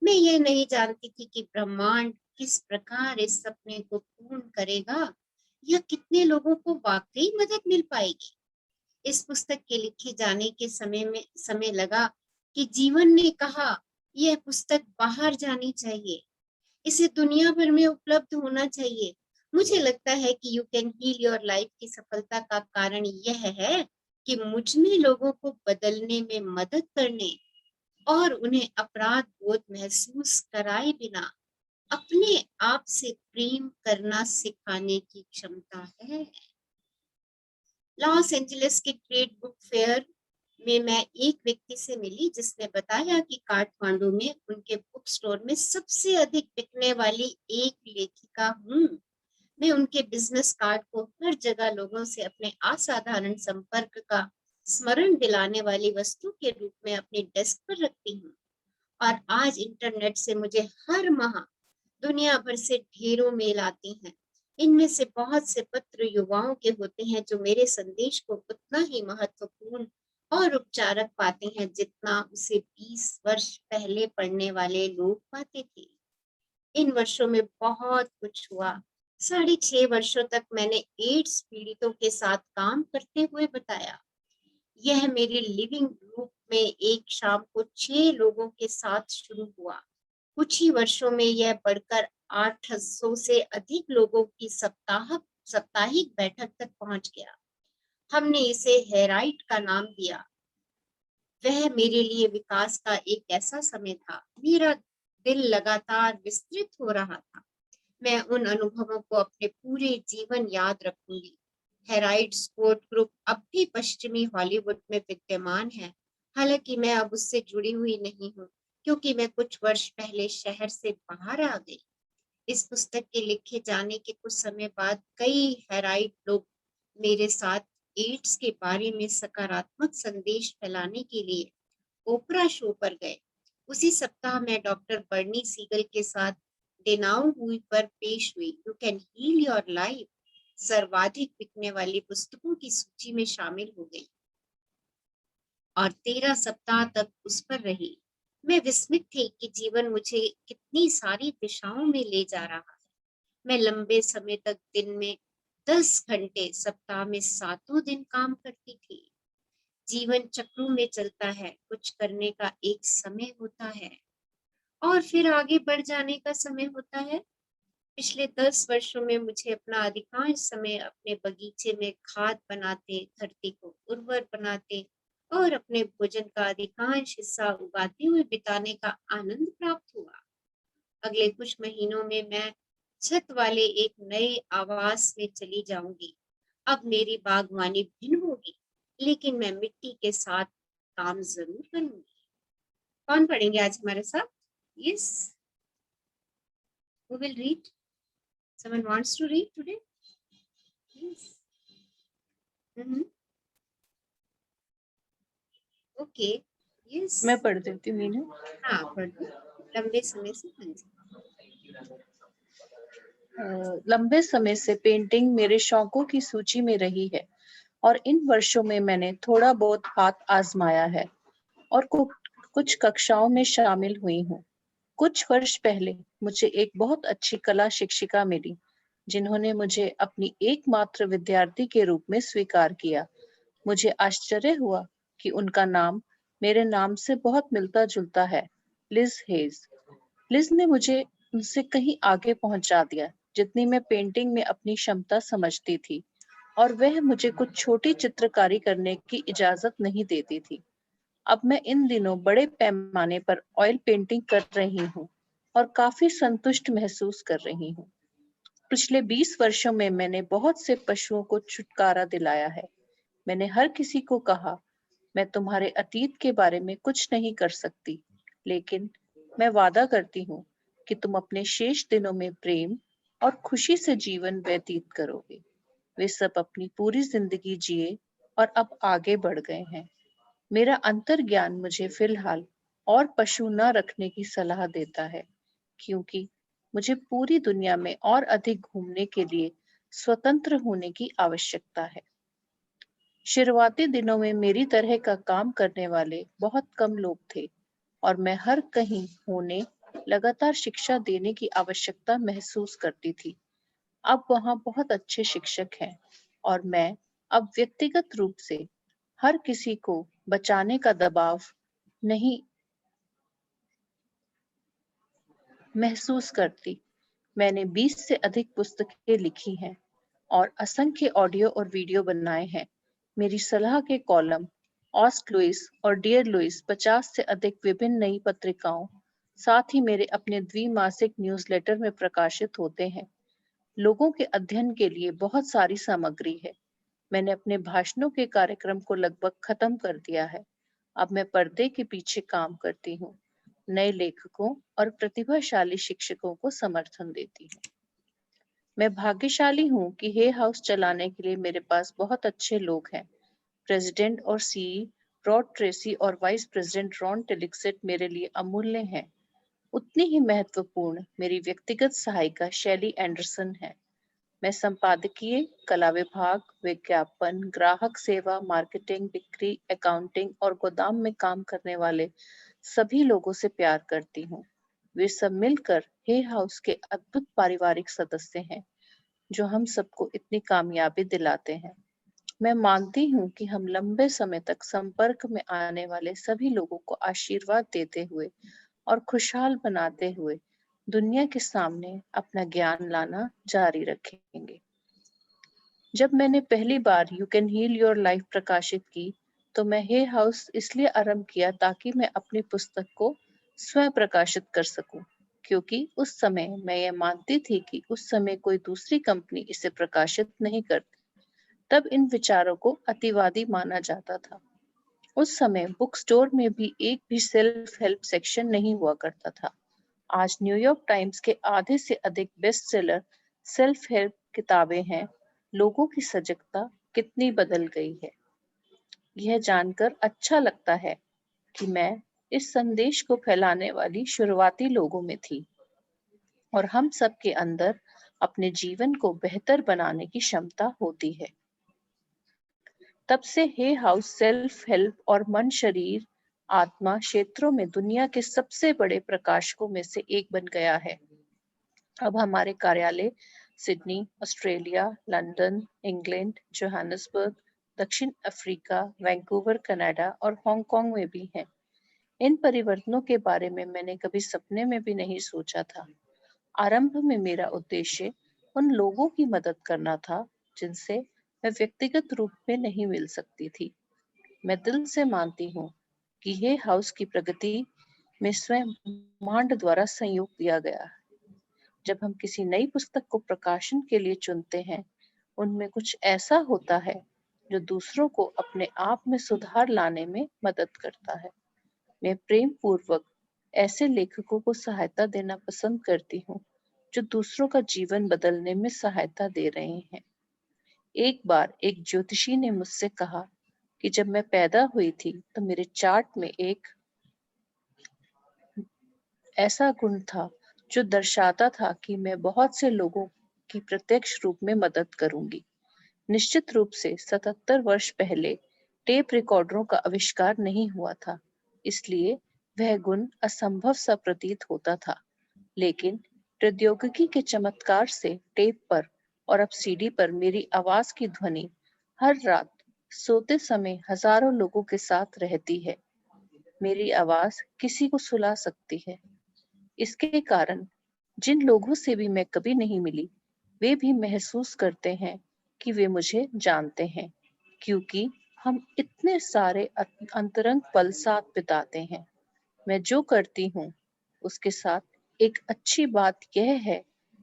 मैं ये नहीं जानती थी कि ब्रह्मांड किस प्रकार इस सपने को पूर्ण करेगा या कितने लोगों को वाकई मदद मिल पाएगी। इस पुस्तक के लिखे जाने के समय लगा कि जीवन ने कहा यह पुस्तक बाहर जानी चाहिए, इसे दुनिया भर में उपलब्ध होना चाहिए। मुझे लगता है कि you can heal your life की सफलता का कारण यह है कि मुझ में लोगों को बदलने में मदद करने और उन्हें अपराध बोध महसूस कराए बिना अपने आप से प्रेम करना सिखाने की क्षमता है। लॉस एंजलिस के ग्रेट बुक फेयर में मैं एक व्यक्ति से मिली जिसने बताया कि काठमांडू में उनके बुक स्टोर में सबसे अधिक बिकने वाली एक लेखिका हूँ। मैं उनके बिजनेस कार्ड को हर जगह लोगों से अपने असाधारण संपर्क का स्मरण दिलाने वाली वस्तु के रूप में अपने डेस्क पर रखती हूँ। और आज इंटरनेट से मुझे हर माह दुनिया भर से ढेरों मेल आती हैं। इनमें से बहुत से पत्र युवाओं के होते हैं जो मेरे संदेश को उतना ही महत्वपूर्ण और उपचारक पाते हैं जितना उसे 20 वर्ष पहले पढ़ने वाले लोग पाते थे। इन वर्षों में बहुत कुछ हुआ। 6.5 वर्षों तक मैंने एड्स पीड़ितों के साथ काम करते हुए बताया। यह मेरे लिविंग ग्रुप में एक शाम को 6 लोगों के साथ शुरू हुआ। कुछ ही वर्षों में यह बढ़कर 800 से अधिक लोगों की साप्ताहिक बैठक तक पहुंच गया। हमने इसे हेराइट का नाम दिया। वह मेरे लिए विकास का एक ऐसा समय था। मेरा दिल लगातार विस्तृत हो रहा था। मैं उन अनुभवों को अपने पूरे जीवन याद रखूंगी। हेराइट स्पोर्ट ग्रुप अब भी पश्चिमी हॉलीवुड में विद्यमान है, हालांकि मैं अब उससे जुड़ी हुई नहीं हूँ क्योंकि मैं कुछ वर्ष पहले शहर से बाहर आ गई। इस पुस्तक के लिखे जाने के कुछ समय बाद कई हेराइट लोग मेरे साथ एड्स के बारे में सकारात्मक संदेश फैलाने के लिए ओपरा शो पर गए। उसी सप्ताह मैं डॉक्टर बर्नी सीगल के साथ डेनाउ हुई पर पेश हुई। You can heal your life सर्वाधिक बिकने वाली पुस्तकों की सूची में शामिल हो गई और 13 सप्ताह तक उस पर रही। मैं विस्मित थी कि जीवन मुझे कितनी सारी दिशाओं में ले जा रहा है। मैं लंबे समय तक दिन में 10 घंटे, सप्ताह में 7 दिन काम करती थी। जीवन चक्रों में चलता है। कुछ करने का एक समय होता है और फिर आगे बढ़ जाने का समय होता है। पिछले 10 वर्षों में मुझे अपना अधिकांश समय अपने बगीचे में खाद बनाते, धरती को उर्वर बनाते और अपने भोजन का अधिकांश हिस्सा उगाते हुए बिताने का आनंद प्राप्त हुआ। अगले कुछ महीनों में मैं छत वाले एक नए आवास में चली जाऊंगी। अब मेरी बागवानी भिन्न होगी, लेकिन मैं मिट्टी के साथ काम जरूर करूंगी। कौन पढ़ेंगे आज हमारे साथ? Yes, who will read? Someone wants to read today? Yes. Okay. Yes. मैं पढ़ देती हूँ मीनू। हाँ, पढ़ दो। लंबे समय से। लंबे समय से पेंटिंग मेरे शौकों की सूची में रही है और इन वर्षों में मैंने थोड़ा बहुत हाथ आजमाया है और कुछ कक्षाओं में शामिल हुई हूँ। कुछ वर्ष पहले मुझे एक बहुत अच्छी कला शिक्षिका मिली जिन्होंने मुझे अपनी एकमात्र विद्यार्थी के रूप में स्वीकार किया। मुझे आश्चर्य हुआ कि उनका नाम मेरे नाम से बहुत मिलता जुलता है, लिज हेज। लिज ने मुझे उनसे कहीं आगे पहुंचा दिया जितनी मैं पेंटिंग में अपनी क्षमता समझती थी, और वह मुझे कुछ छोटी चित्रकारी करने की इजाजत नहीं देती थी। अब मैं इन दिनों बड़े पैमाने पर ऑयल पेंटिंग कर रही हूँ और काफी संतुष्ट महसूस कर रही हूँ। पिछले 20 वर्षों में मैंने बहुत से पशुओं को छुटकारा दिलाया है। मैंने हर किसी को कहा, मैं तुम्हारे अतीत के बारे में कुछ नहीं कर सकती, लेकिन मैं वादा करती हूँ कि तुम अपने शेष दिनों में प्रेम और खुशी से जीवन व्यतीत करोगे। वे सब अपनी पूरी जिंदगी जिए और अब आगे बढ़ गए हैं। मेरा अंतर्ज्ञान मुझे फिलहाल और पशु न रखने की सलाह देता है, क्योंकि मुझे पूरी दुनिया में और अधिक घूमने के लिए स्वतंत्र होने की आवश्यकता है। शुरुआती दिनों में मेरी तरह का काम करने वाले बहुत कम लोग थे और मैं हर कहीं होने लगातार शिक्षा देने की आवश्यकता महसूस करती थी। अब वहाँ बहुत अच्छे शिक्षक हैं और मैं अब व्यक्तिगत रूप से हर किसी को बचाने का दबाव नहीं महसूस करती। मैंने 20 से अधिक पुस्तकें लिखी हैं और असंख्य ऑडियो और वीडियो बनाए हैं। मेरी सलाह के कॉलम ऑस्क लुइस और डियर लुइस 50 से अधिक विभिन्न नई पत्रिकाओं, साथ ही मेरे अपने द्विमासिक न्यूज़लेटर में प्रकाशित होते हैं। लोगों के अध्ययन के लिए बहुत सारी सामग्री है। मैंने अपने भाषणों के कार्यक्रम को लगभग खत्म कर दिया है। अब मैं पर्दे के पीछे काम करती हूँ, नए लेखकों और प्रतिभाशाली शिक्षकों को समर्थन देती हूँ। मैं भाग्यशाली हूँ कि हे हाउस चलाने के लिए मेरे पास बहुत अच्छे लोग हैं। प्रेसिडेंट और सीई रॉड ट्रेसी और वाइस प्रेसिडेंट रॉन टिलिक्सेट मेरे लिए अमूल्य हैं। उतनी ही महत्वपूर्ण मेरी व्यक्तिगत सहायिका शैली एंडरसन है। मैं संपादकीय, कला विभाग, विज्ञापन, ग्राहक सेवा, मार्केटिंग, बिक्री, अकाउंटिंग और गोदाम में काम करने वाले सभी लोगों से प्यार करती हूँ। वे सब मिलकर हे हाउस के अद्भुत पारिवारिक सदस्य हैं, जो हम सबको इतनी कामयाबी दिलाते हैं। मैं मानती हूँ कि हम लंबे समय तक संपर्क में आने वाले सभी लोगों को आशीर्वाद देते हुए और खुशहाल बनाते हुए दुनिया के सामने अपना ज्ञान लाना जारी रखेंगे। जब मैंने पहली बार you can heal your life प्रकाशित की, तो मैं हे हाउस इसलिए आरंभ किया ताकि मैं अपनी पुस्तक को स्वयं प्रकाशित कर सकूं, क्योंकि उस समय मैं ये मानती थी कि उस समय कोई दूसरी कंपनी इसे प्रकाशित नहीं करती। तब इन विचारों को अतिवादी माना जाता था। उस समय बुक स्टोर में भी एक भी सेल्फ हेल्प सेक्शन नहीं हुआ करता था। आज न्यूयॉर्क टाइम्स के आधे से अधिक बेस्ट सेलर सेल्फ हेल्प किताबें हैं। लोगों की सजगता कितनी बदल गई है। यह जानकर अच्छा लगता है कि मैं इस संदेश को फैलाने वाली शुरुआती लोगों में थी और हम सब के अंदर अपने जीवन को बेहतर बनाने की क्षमता होती है। तब से हे हाउस सेल्फ हेल्प और मन, शरीर, आत्मा क्षेत्रों में दुनिया के सबसे बड़े प्रकाशकों में से एक बन गया है। अब हमारे कार्यालय Sydney, Australia, London, England, Johannesburg, दक्षिण अफ्रीका, वैंकूवर, कनाडा और हांगकांग में भी हैं। इन परिवर्तनों के बारे में मैंने कभी सपने में भी नहीं सोचा था। आरंभ में मेरा उद्देश्य उन लोगों की मदद करना था जिनसे मैं व्यक्तिगत रूप में नहीं मिल सकती थी। मैं दिल से मानती हूँ कि ये हाउस की प्रगति में स्वयं ब्रह्मांड द्वारा संयोग दिया गया। जब हम किसी नई पुस्तक को प्रकाशन के लिए चुनते हैं, उनमें कुछ ऐसा होता है जो दूसरों को अपने आप में सुधार लाने में मदद करता है। मैं प्रेम पूर्वक ऐसे लेखकों को सहायता देना पसंद करती हूँ जो दूसरों का जीवन बदलने में सहायता दे रहे हैं। एक बार एक ज्योतिषी ने मुझसे कहा कि जब मैं पैदा हुई थी तो मेरे चार्ट में एक ऐसा गुण था जो दर्शाता था कि मैं बहुत से लोगों की प्रत्यक्ष रूप में मदद करूंगी। निश्चित रूप से 77 वर्ष पहले टेप रिकॉर्डरों का आविष्कार नहीं हुआ था, इसलिए वह गुण असंभव सा प्रतीत होता था। लेकिन प्रौद्योगिकी के चमत्कार से टेप पर और अब सीडी पर मेरी आवाज की ध्वनि हर रात सोते समय हजारों लोगों के साथ रहती है। मेरी आवाज किसी को सुला सकती है। इसके कारण जिन लोगों से भी मैं कभी नहीं मिली, वे भी महसूस करते हैं कि वे मुझे जानते हैं, क्योंकि हम इतने सारे अंतरंग पल साथ बिताते हैं। मैं जो करती हूँ उसके साथ एक अच्छी बात यह है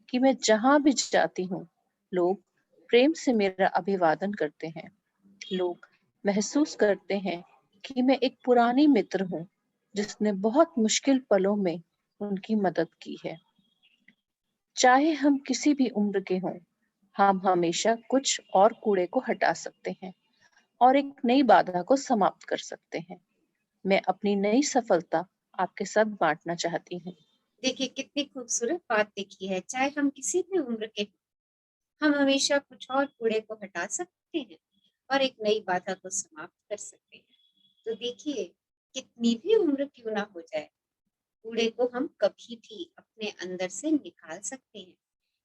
कि मैं जहां भी जाती हूँ, लोग प्रेम से मेरा अभिवादन करते हैं। लोग महसूस करते हैं कि मैं एक पुरानी मित्र हूँ जिसने बहुत मुश्किल पलों में उनकी मदद की है। चाहे हम किसी भी उम्र के हों, हम हमेशा कुछ और कूड़े को हटा सकते हैं और एक नई बाधा को समाप्त कर सकते हैं। मैं अपनी नई सफलता आपके साथ बांटना चाहती हूँ। देखिए कितनी खूबसूरत बात देखी है। चाहे हम किसी भी उम्र के हों, हम हमेशा कुछ और कूड़े को हटा सकते हैं और एक नई बाधा को समाप्त कर सकते हैं। तो देखिए, कितनी भी उम्र क्यों ना हो जाए, कूड़े को हम कभी भी अपने अंदर से निकाल सकते हैं।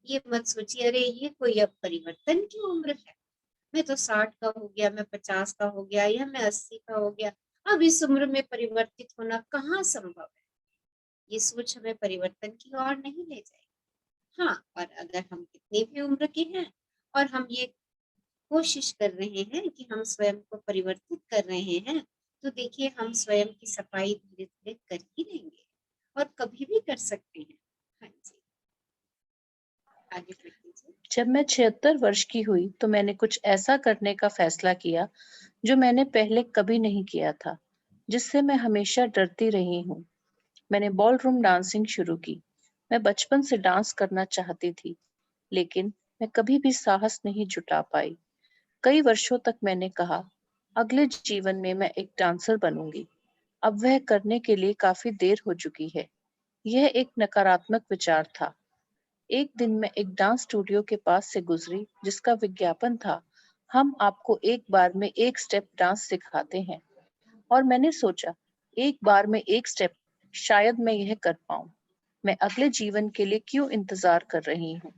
ये मत सोचिए अरे ये कोई अब परिवर्तन की उम्र है, मैं तो 60 का हो गया, मैं 50 का हो गया या मैं 80 का हो गया, अब इस उम्र में परिवर्तित होना कहाँ संभव है। ये सोच हमें परिवर्तन की ओर नहीं ले जाएगी। हाँ, और अगर हम कितनी भी उम्र के हैं और हम ये कोशिश कर रहे हैं कि हम स्वयं को परिवर्तित कर रहे हैं, तो देखिए हम स्वयं की सफाई धीरे-धीरे कर ही लेंगे और कभी भी कर सकते हैं। हाँ जी। आगे बढ़ लीजिए। जब मैं 76 वर्ष की हुई तो मैंने कुछ ऐसा करने का फैसला किया जो मैंने पहले कभी नहीं किया था, जिससे मैं हमेशा डरती रही हूँ। मैंने बॉलरूम डांसिंग शुरू की। मैं बचपन से डांस करना चाहती थी, लेकिन मैं कभी भी साहस नहीं जुटा पाई। कई वर्षों तक मैंने कहा, अगले जीवन में मैं एक डांसर बनूंगी। अब वह करने के लिए काफी देर हो चुकी है। यह एक नकारात्मक विचार था। एक दिन मैं एक डांस स्टूडियो के पास से गुजरी जिसका विज्ञापन था, हम आपको एक बार में एक स्टेप डांस सिखाते हैं। और मैंने सोचा, एक बार में एक स्टेप, शायद मैं यह कर पाऊं। मैं अगले जीवन के लिए क्यों इंतजार कर रही हूँ?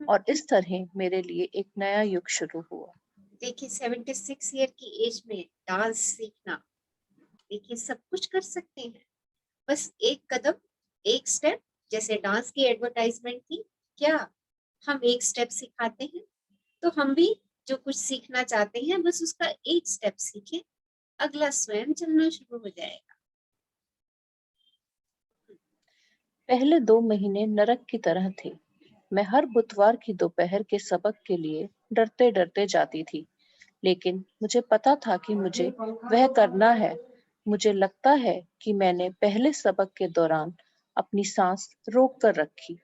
और इस तरह मेरे लिए एक नया युग शुरू हुआ। देखिए 76 ईयर की एज में डांस सीखना, देखिए सब कुछ कर सकते हैं। बस एक कदम, एक स्टेप, जैसे डांस की एडवर्टाइजमेंट थी, क्या हम एक स्टेप सिखाते हैं? तो हम भी जो कुछ सीखना चाहते हैं बस उसका एक स्टेप सीखें, अगला स्वयं चलना शुरू हो जाएगा। पहले 2 महीने नरक की तरह थे। मैं हर बुधवार की दोपहर के सबक के लिए डरते डरते जाती थी, लेकिन मुझे पता था कि मुझे वह करना है। मुझे लगता है कि मैंने पहले सबक के दौरान अपनी सांस रोक कर रखी।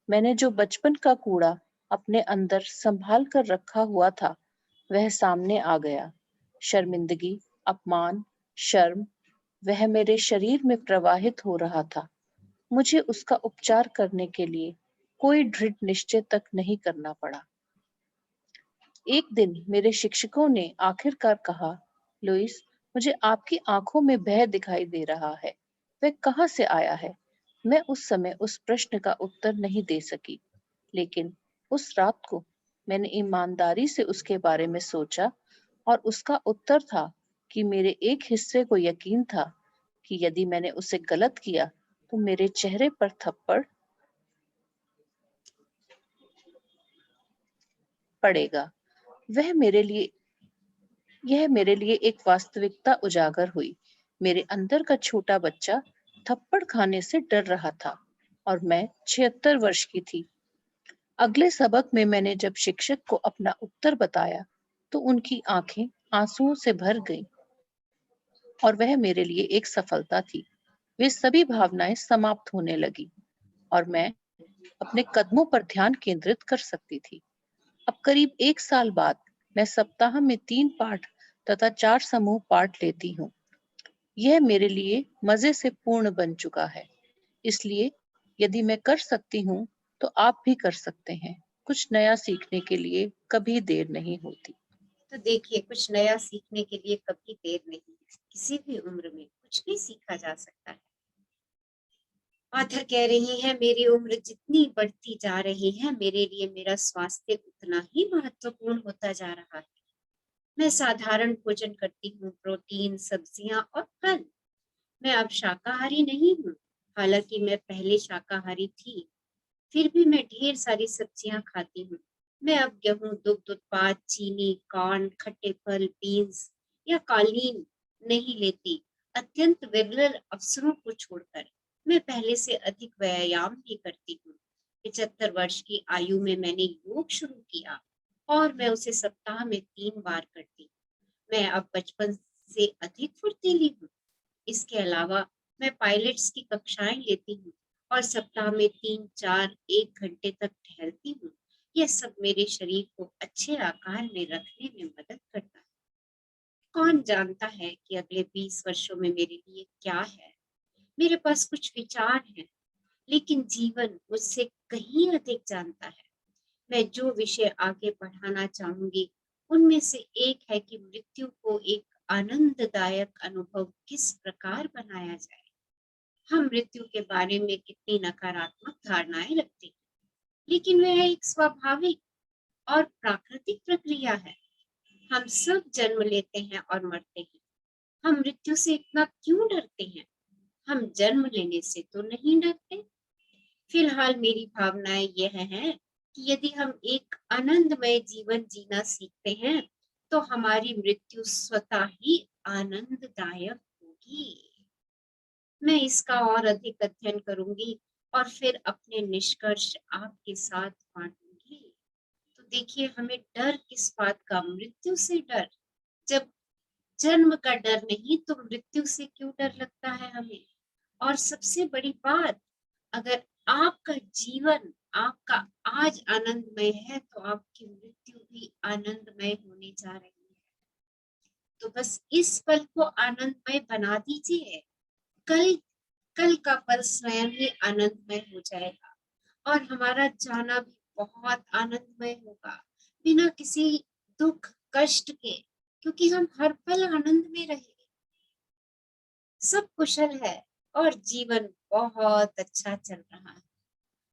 मैंने जो बचपन का कूड़ा अपने अंदर संभाल कर रखा हुआ था, वह सामने आ गया। शर्मिंदगी, अपमान, शर्म, वह मेरे शरीर में प्रवाहित हो रहा था। मुझे उसका उपचार करने के लिए कोई दृढ़ निश्चय तक नहीं करना पड़ा। एक दिन मेरे शिक्षकों ने आखिरकार कहा, लुइस, मुझे आपकी आंखों में भय दिखाई दे रहा है। वह कहाँ से आया है? मैं उस समय उस प्रश्न का उत्तर नहीं दे सकी, लेकिन उस रात को मैंने ईमानदारी से उसके बारे में सोचा और उसका उत्तर था कि मेरे एक हिस्से को यकीन था कि यदि मैंने उसे गलत किया तो मेरे चेहरे पर थप्पड़ पड़ेगा। यह मेरे लिए एक वास्तविकता उजागर हुई। मेरे अंदर का छोटा बच्चा थप्पड़ खाने से डर रहा था और मैं 76 वर्ष की थी। अगले सबक में मैंने जब शिक्षक को अपना उत्तर बताया तो उनकी आंखें आंसुओं से भर गईं और वह मेरे लिए एक सफलता थी। वे सभी भावनाएं समाप्त होने लगी और मैं अपने कदमों पर ध्यान केंद्रित कर सकती थी। अब करीब 1 साल बाद मैं सप्ताह में 3 पाठ तथा 4 समूह पाठ लेती हूँ। यह मेरे लिए मजे से पूर्ण बन चुका है। इसलिए यदि मैं कर सकती हूँ तो आप भी कर सकते हैं। कुछ नया सीखने के लिए कभी देर नहीं होती। तो देखिए कुछ नया सीखने के लिए कभी देर नहीं है। किसी भी उम्र में कुछ भी सीखा जा सकता है। ऑथर कह रही है, मेरी उम्र जितनी बढ़ती जा रही है, मेरे लिए मेरा स्वास्थ्य उतना ही महत्वपूर्ण होता जा रहा है। मैं साधारण भोजन करती हूँ, प्रोटीन, सब्जियां और फल। मैं अब शाकाहारी नहीं हूँ, हालांकि मैं पहले शाकाहारी थी। फिर भी मैं ढेर सारी सब्जियां खाती हूँ। मैं अब गेहूं, दुग्ध उत्पाद, चीनी, कॉर्न, खट्टे फल, बीन्स या कालीन नहीं लेती। अत्यंत विरल अवसरों को छोड़कर मैं पहले से अधिक व्यायाम भी करती हूँ। 75 वर्ष की आयु में मैंने योग शुरू किया और मैं उसे सप्ताह में 3 बार करती हूँ। मैं अब बचपन से अधिक फुर्तीली हूँ। इसके अलावा मैं पायलट्स की कक्षाएं लेती हूँ और सप्ताह में 3, 4, 1 घंटे तक टहलती हूँ। यह सब मेरे शरीर को अच्छे आकार में रखने में मदद करता है। कौन जानता है कि अगले 20 वर्षों में मेरे लिए क्या है। मेरे पास कुछ विचार हैं, लेकिन जीवन मुझसे कहीं अधिक जानता है। मैं जो विषय आगे बढ़ाना चाहूंगी उनमें से एक है कि मृत्यु को एक आनंददायक अनुभव किस प्रकार बनाया जाए। हम मृत्यु के बारे में कितनी नकारात्मक धारणाएं रखते हैं, लेकिन वह एक स्वाभाविक और प्राकृतिक प्रक्रिया है। हम सब जन्म लेते हैं और मरते हैं। हम मृत्यु से इतना क्यों डरते हैं? हम जन्म लेने से तो नहीं डरते। फिलहाल मेरी भावनाएं यह है कि यदि हम एक आनंदमय जीवन जीना सीखते हैं तो हमारी मृत्यु स्वतः ही आनंददायक होगी। मैं इसका और अधिक अध्ययन करूंगी और फिर अपने निष्कर्ष आपके साथ बांटूंगी। तो देखिए, हमें डर किस बात का? मृत्यु से डर। जब जन्म का डर नहीं तो मृत्यु से क्यों डर लगता है हमें? और सबसे बड़ी बात, अगर आपका जीवन आपका आज आनंदमय है तो आपकी मृत्यु भी आनंदमय होने जा रही है। तो बस इस पल को आनंदमय बना दीजिए। कल का पल स्वयं ही आनंदमय हो जाएगा और हमारा जाना भी बहुत आनंदमय होगा, बिना किसी दुख कष्ट के, क्योंकि हम हर पल आनंद में रहेंगे। सब कुशल है और जीवन बहुत अच्छा चल रहा है।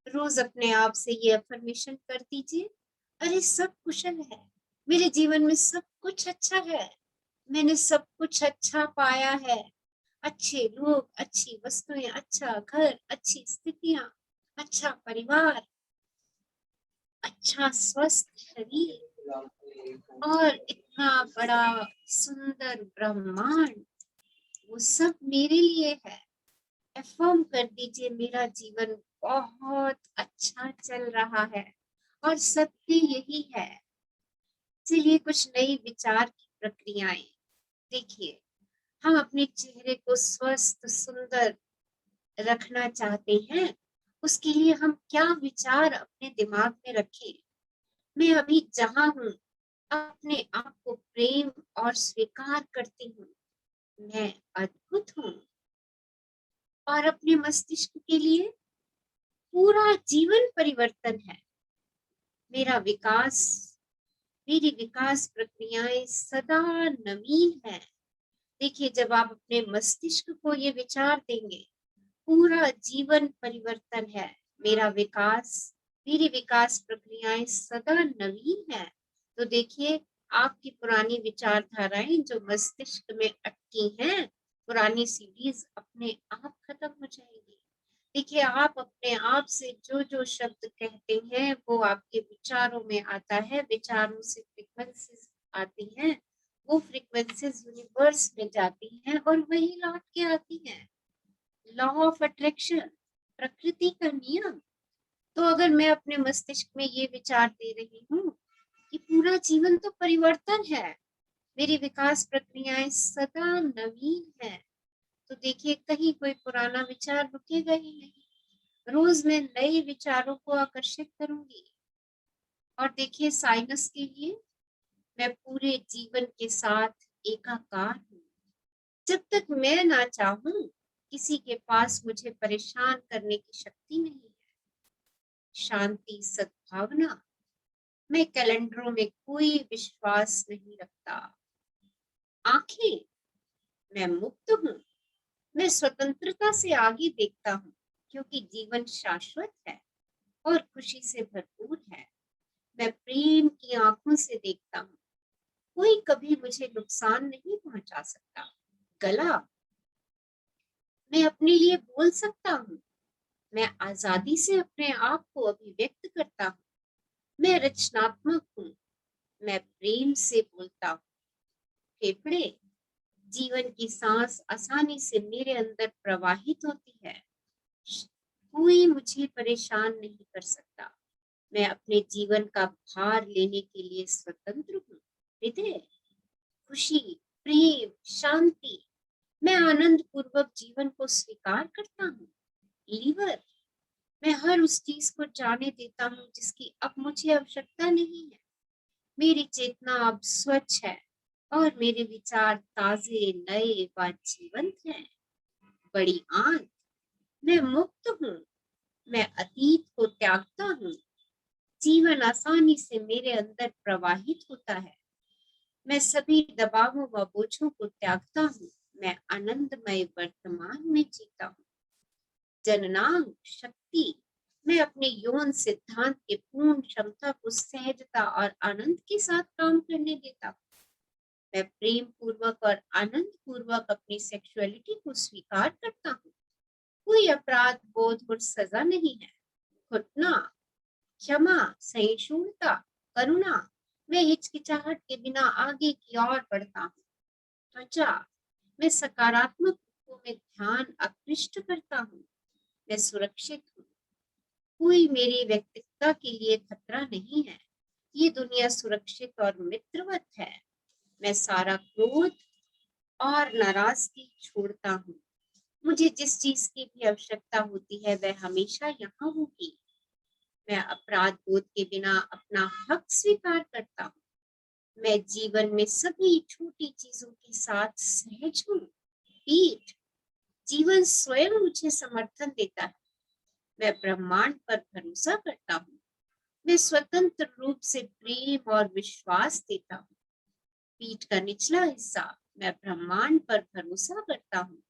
रोज अपने आप से ये अफर्मेशन कर दीजिए, अरे सब कुशल है, मेरे जीवन में सब कुछ अच्छा है, मैंने सब कुछ अच्छा पाया है। अच्छे लोग, अच्छी वस्तुएं, अच्छा घर, अच्छी स्थितियां, अच्छा परिवार, अच्छा स्वस्थ शरीर और इतना बड़ा सुंदर ब्रह्मांड, वो सब मेरे लिए है। अफर्म कर दीजिए, मेरा जीवन बहुत अच्छा चल रहा है और सत्य यही है। चलिए कुछ नई विचार की प्रक्रियाएं देखिए। हम अपने चेहरे को स्वस्थ सुंदर रखना चाहते हैं, उसके लिए हम क्या विचार अपने दिमाग में रखें? मैं अभी जहां हूँ अपने आप को प्रेम और स्वीकार करती हूँ। मैं अद्भुत हूँ और अपने मस्तिष्क के लिए पूरा जीवन परिवर्तन है। मेरा विकास, मेरी विकास प्रक्रियाएं सदा नवीन है। देखिए, जब आप अपने मस्तिष्क को ये विचार देंगे, पूरा जीवन परिवर्तन है, मेरा विकास, मेरी विकास प्रक्रियाएं सदा नवीन है। तो देखिए, आपकी पुरानी विचारधाराएं जो मस्तिष्क में अटकी हैं, पुरानी सीरीज अपने आप खत्म हो जाएगी। देखिए, आप अपने आप से जो जो शब्द कहते हैं वो आपके विचारों में आता है, विचारों से फ्रीक्वेंसीज आती हैं, वो फ्रीक्वेंसीज यूनिवर्स में जाती हैं और वही लौट के आती हैं। लॉ ऑफ अट्रैक्शन, प्रकृति का नियम। तो अगर मैं अपने मस्तिष्क में ये विचार दे रही हूँ कि पूरा जीवन तो परिवर्तन है, मेरी विकास प्रक्रियाएं सदा नवीन है, तो देखिए कहीं कोई पुराना विचार रुकेगा ही नहीं। रोज मैं नए विचारों को आकर्षित करूंगी। और देखिए, साइनस के लिए मैं पूरे जीवन के साथ एकाकार हूँ। जब तक मैं ना चाहूं, किसी के पास मुझे परेशान करने की शक्ति नहीं है। शांति, सद्भावना। मैं कैलेंडरों में कोई विश्वास नहीं रखता। आंखें, मैं मुक्त हूँ। मैं स्वतंत्रता से आगे देखता हूँ, क्योंकि जीवन शाश्वत है और खुशी से भरपूर है। मैं प्रेम की आंखों से देखता हूँ, कोई कभी मुझे नुकसान नहीं पहुंचा सकता। गला, मैं अपने लिए बोल सकता हूँ। मैं आजादी से अपने आप को अभिव्यक्त करता हूँ। मैं रचनात्मक हूँ। मैं प्रेम से बोलता हूँ। फेफड़े, जीवन की सांस आसानी से मेरे अंदर प्रवाहित होती है। कोई मुझे परेशान नहीं कर सकता। मैं अपने जीवन का भार लेने के लिए स्वतंत्र हूँ। हृदय, खुशी, प्रेम, शांति। मैं आनंद पूर्वक जीवन को स्वीकार करता हूँ। लीवर, मैं हर उस चीज को जाने देता हूँ जिसकी अब मुझे आवश्यकता नहीं है। मेरी चेतना अब स्वच्छ है और मेरे विचार ताजे, नए व जीवंत हैं। बड़ी आंख, मैं मुक्त हूँ। मैं अतीत को त्यागता हूँ। जीवन आसानी से मेरे अंदर प्रवाहित होता है। मैं सभी दबावों व बोझों को त्यागता हूँ। मैं आनंदमय वर्तमान में जीता हूँ। जननांग शक्ति, मैं अपने यौन सिद्धांत के पूर्ण क्षमता को सहजता और आनंद के साथ काम करने देता हूँ। मैं प्रेम पूर्वक और आनंद पूर्वक अपनी सेक्सुअलिटी को स्वीकार करता हूँ। कोई अपराध बोध और सजा नहीं है। घुटना, क्षमा, सहिष्णुता, करुणा, मैं हिचकिचाहट के बिना आगे की ओर बढ़ता हूँ। त्वचा, मैं सकारात्मक रूपों में ध्यान आकृष्ट करता हूँ। मैं सुरक्षित हूँ। कोई मेरी व्यक्तित्व के लिए खतरा नहीं है। ये दुनिया सुरक्षित और मित्रवत है। मैं सारा क्रोध और नाराजगी छोड़ता हूँ। मुझे जिस चीज की भी आवश्यकता होती है वह हमेशा यहाँ होगी। मैं अपराध बोध के बिना अपना हक स्वीकार करता हूँ। मैं जीवन में सभी छोटी चीजों के साथ सहज हूँ। पीठ, जीवन स्वयं मुझे समर्थन देता है। मैं ब्रह्मांड पर भरोसा करता हूँ। मैं स्वतंत्र रूप से प्रेम और विश्वास देता हूँ। पीठ का निचला हिस्सा, मैं ब्रह्मांड पर भरोसा करता हूँ।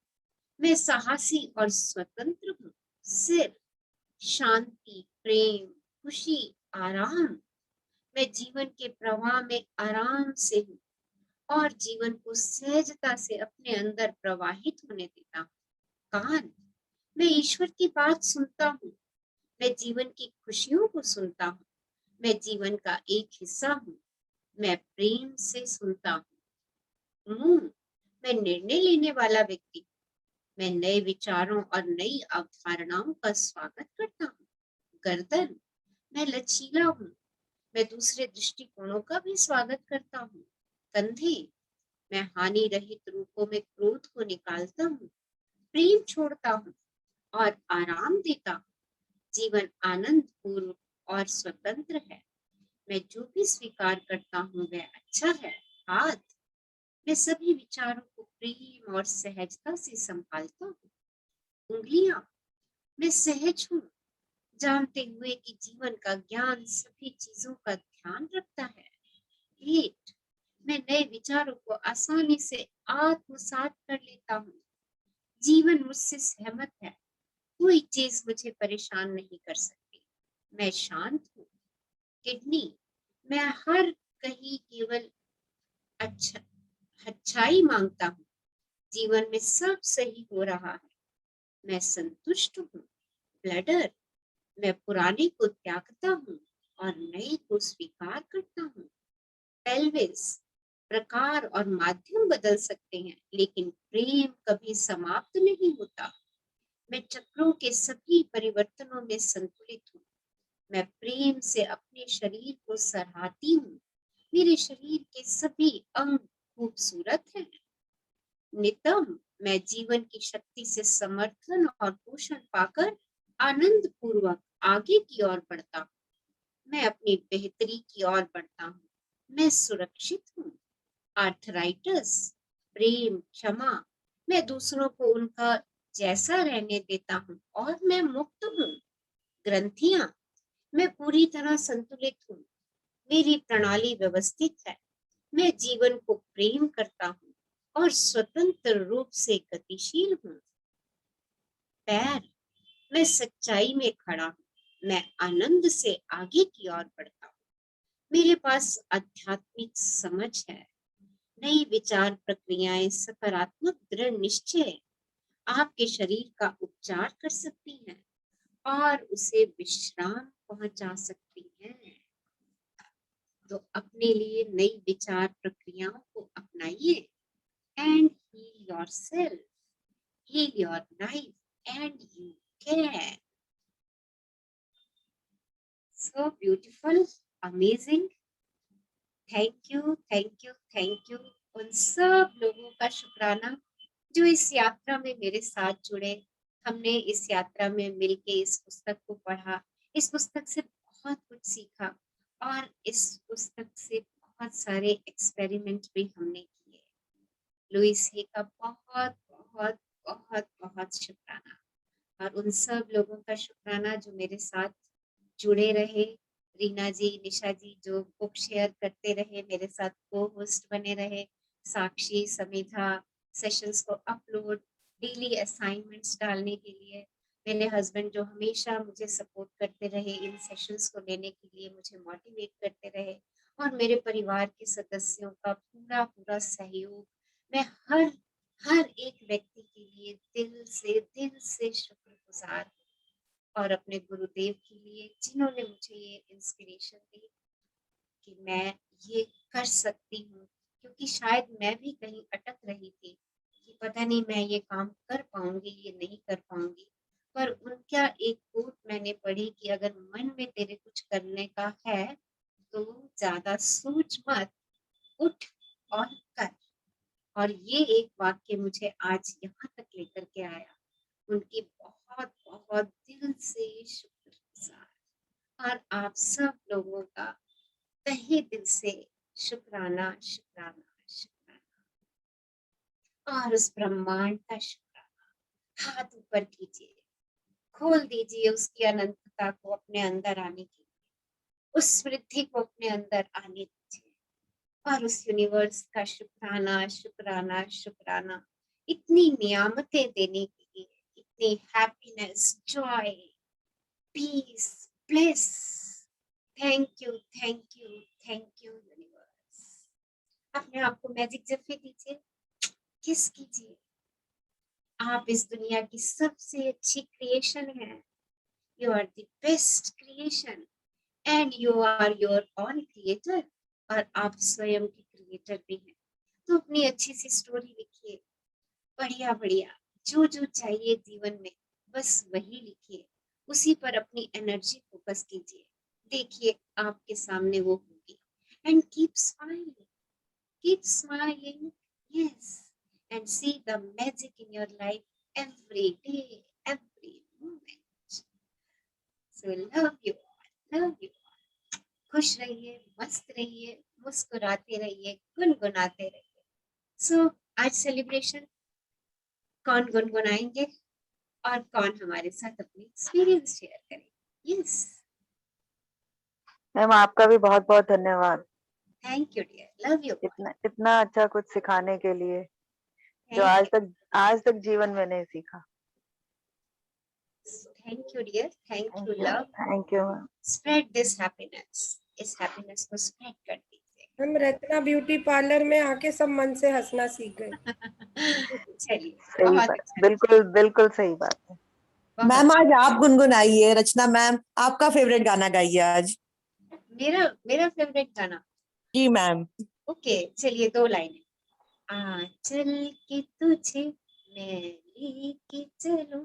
मैं साहसी और स्वतंत्र हूँ। सिर, शांति, प्रेम, खुशी, आराम, मैं जीवन के प्रवाह में आराम से हूँ और जीवन को सहजता से अपने अंदर प्रवाहित होने देता हूँ। कान, मैं ईश्वर की बात सुनता हूँ। मैं जीवन की खुशियों को सुनता हूँ। मैं जीवन का एक हिस्सा हूँ। मैं प्रेम से सुनता हूँ। मुंह, मैं निर्णय लेने वाला व्यक्ति। मैं नए विचारों और नई अवधारणाओं का स्वागत करता हूँ। गर्दन, मैं लचीला हूँ। मैं दूसरे दृष्टिकोणों का भी स्वागत करता हूँ। कंधे, मैं हानि रहित रूपों में क्रोध को निकालता हूँ, प्रेम छोड़ता हूँ और आराम देता हूँ। जीवन आनंद पूर्ण और स्वतंत्र है। मैं जो भी स्वीकार करता हूँ वह अच्छा है। हाथ, मैं सभी विचारों को प्रेम और सहजता से संभालता हूँ। उंगलियां, मैं सहज हूँ, जानते हुए कि जीवन का ज्ञान सभी चीजों का ध्यान रखता है। पेट, मैं नए विचारों को आसानी से आत्मसात कर लेता हूँ। जीवन मुझसे सहमत है। कोई चीज मुझे परेशान नहीं कर सकती। मैं शांत हूँ। किडनी, मैं हर कहीं केवल अच्छाई मांगता हूँ। जीवन में सब सही हो रहा है। मैं संतुष्ट हूँ। ब्लैडर, मैं पुराने को त्यागता हूँ और नए को स्वीकार करता हूँ। पेल्विस, प्रकार और माध्यम बदल सकते हैं लेकिन प्रेम कभी समाप्त नहीं होता। मैं चक्रों के सभी परिवर्तनों में संतुलित हूँ। मैं प्रेम से अपने शरीर को सराहती हूँ। मेरे शरीर के सभी अंग खूबसूरत हैं। नितम, मैं जीवन की शक्ति से समर्थन और पोषण पाकर आनंद पूर्वक आगे की ओर बढ़ता हूँ। मैं अपनी बेहतरी की ओर बढ़ता हूँ। मैं सुरक्षित हूँ। आर्थराइटिस, प्रेम, क्षमा, मैं दूसरों को उनका जैसा रहने देता हूँ और मैं मुक्त हूँ। ग्रंथियां, मैं पूरी तरह संतुलित हूँ। मेरी प्रणाली व्यवस्थित है। मैं जीवन को प्रेम करता हूँ और स्वतंत्र रूप से गतिशील हूँ। पैर, मैं सच्चाई में खड़ा हूँ। मैं आनंद से आगे की ओर बढ़ता हूँ। मेरे पास आध्यात्मिक समझ है। नई विचार प्रक्रियाएं, सकारात्मक दृढ़ निश्चय आपके शरीर का उपचार कर सकती हैं और उसे विश्राम पहुंचा सकती हैं। तो अपने लिए नई विचार प्रक्रियाओं को अपनाइए and heal yourself, heal your life and you can. So beautiful, amazing. Thank you, thank you, thank you उन सब लोगों का शुक्राना जो इस यात्रा में मेरे साथ जुड़े हमने इस यात्रा में मिलके इस पुस्तक को पढ़ा, इस पुस्तक से बहुत कुछ सीखा और इस पुस्तक से बहुत सारे एक्सपेरिमेंट भी हमने किए। लुईस ही का बहुत बहुत बहुत बहुत शुक्राना, और उन सब लोगों का शुक्राना जो मेरे साथ जुड़े रहे। रीना जी, निशा जी जो बुक शेयर करते रहे, मेरे साथ को होस्ट बने रहे, साक्षी, समिधा, सेशंस को अपलोड, डेली असाइनमेंट्स डालने के लिए, मेरे हस्बैंड जो हमेशा मुझे सपोर्ट करते रहे, इन सेशंस को लेने के लिए मुझे मोटिवेट करते रहे, और मेरे परिवार के सदस्यों का पूरा पूरा सहयोग। मैं हर हर एक व्यक्ति के लिए दिल से शुक्रगुजार हूँ, और अपने गुरुदेव के लिए जिन्होंने मुझे ये इंस्पिरेशन दी कि मैं ये कर सकती हूँ, क्योंकि शायद मैं भी कहीं अटक रही थी कि पता नहीं मैं ये काम कर पाऊंगी, ये नहीं कर पाऊंगी। पर उनका एक कोट मैंने पढ़ी कि अगर मन में तेरे कुछ करने का है तो ज्यादा सोच मत, उठ और कर। और ये एक वाक्य मुझे आज यहाँ तक लेकर के आया। उनकी बहुत बहुत दिल से शुक्रगुजार, और आप सब लोगों का तहे दिल से शुक्राना शुक्राना शुक्राना, और उस ब्रह्मांड का शुक्राना। हाथ ऊपर कीजिए, खोल दीजिए उसकी अनंतता को अपने अंदर आने के लिए, उस स्मृति को अपने अंदर आने दीजिए, और उस यूनिवर्स का शुक्राना शुक्राना शुक्राना, इतनी नियामतें देने के लिए, इतनी happiness, joy, peace, bliss. Thank you thank you thank you universe. अपने आप को मैजिक जफ्फे दीजिए, किस कीजिए। आप इस दुनिया की सबसे अच्छी क्रिएशन है। You are the best creation and you are your own creator, और आप स्वयं के क्रिएटर भी हैं। तो अपनी अच्छी सी स्टोरी लिखिए, बढ़िया बढ़िया, जो जो चाहिए जीवन में बस वही लिखिए, उसी पर अपनी एनर्जी फोकस कीजिए। देखिए आपके सामने वो होगी। And keep smiling, yes, and see the magic in your life every day, every moment. So love you all. खुश रहिए, मस्त रहिए, मुस्कुराते रहिए, गुनगुनाते रहिए। सो आज सेलिब्रेशन कौन गुनगुनाएंगे और कौन हमारे साथ अपनी एक्सपीरियंस शेयर करेंगे? यस, मैम आपका भी बहुत बहुत धन्यवाद, thank you dear, love you. इतना इतना अच्छा कुछ सिखाने के लिए जो आज तक जीवन में नहीं सीखा। Thank you dear, thank you love. Thank you ma'am. Spread this happiness, इस हैप्पीनेस को स्प्रेड कर दीजिए। हम रत्ना ब्यूटी पार्लर में आके सब मन से हंसना सीख गए। चलिए, सही बहुत बात, अच्छा, बिल्कुल बिल्कुल सही बात है। बहुत मैम अच्छा। आज आप गुनगुनाइए, रचना मैम आपका फेवरेट गाना गाइए आज। मेरा मेरा फेवरेट गाना, जी मैम। ओके चलिए 2 लाइनें। चल के तुझे मैं लेके चलूं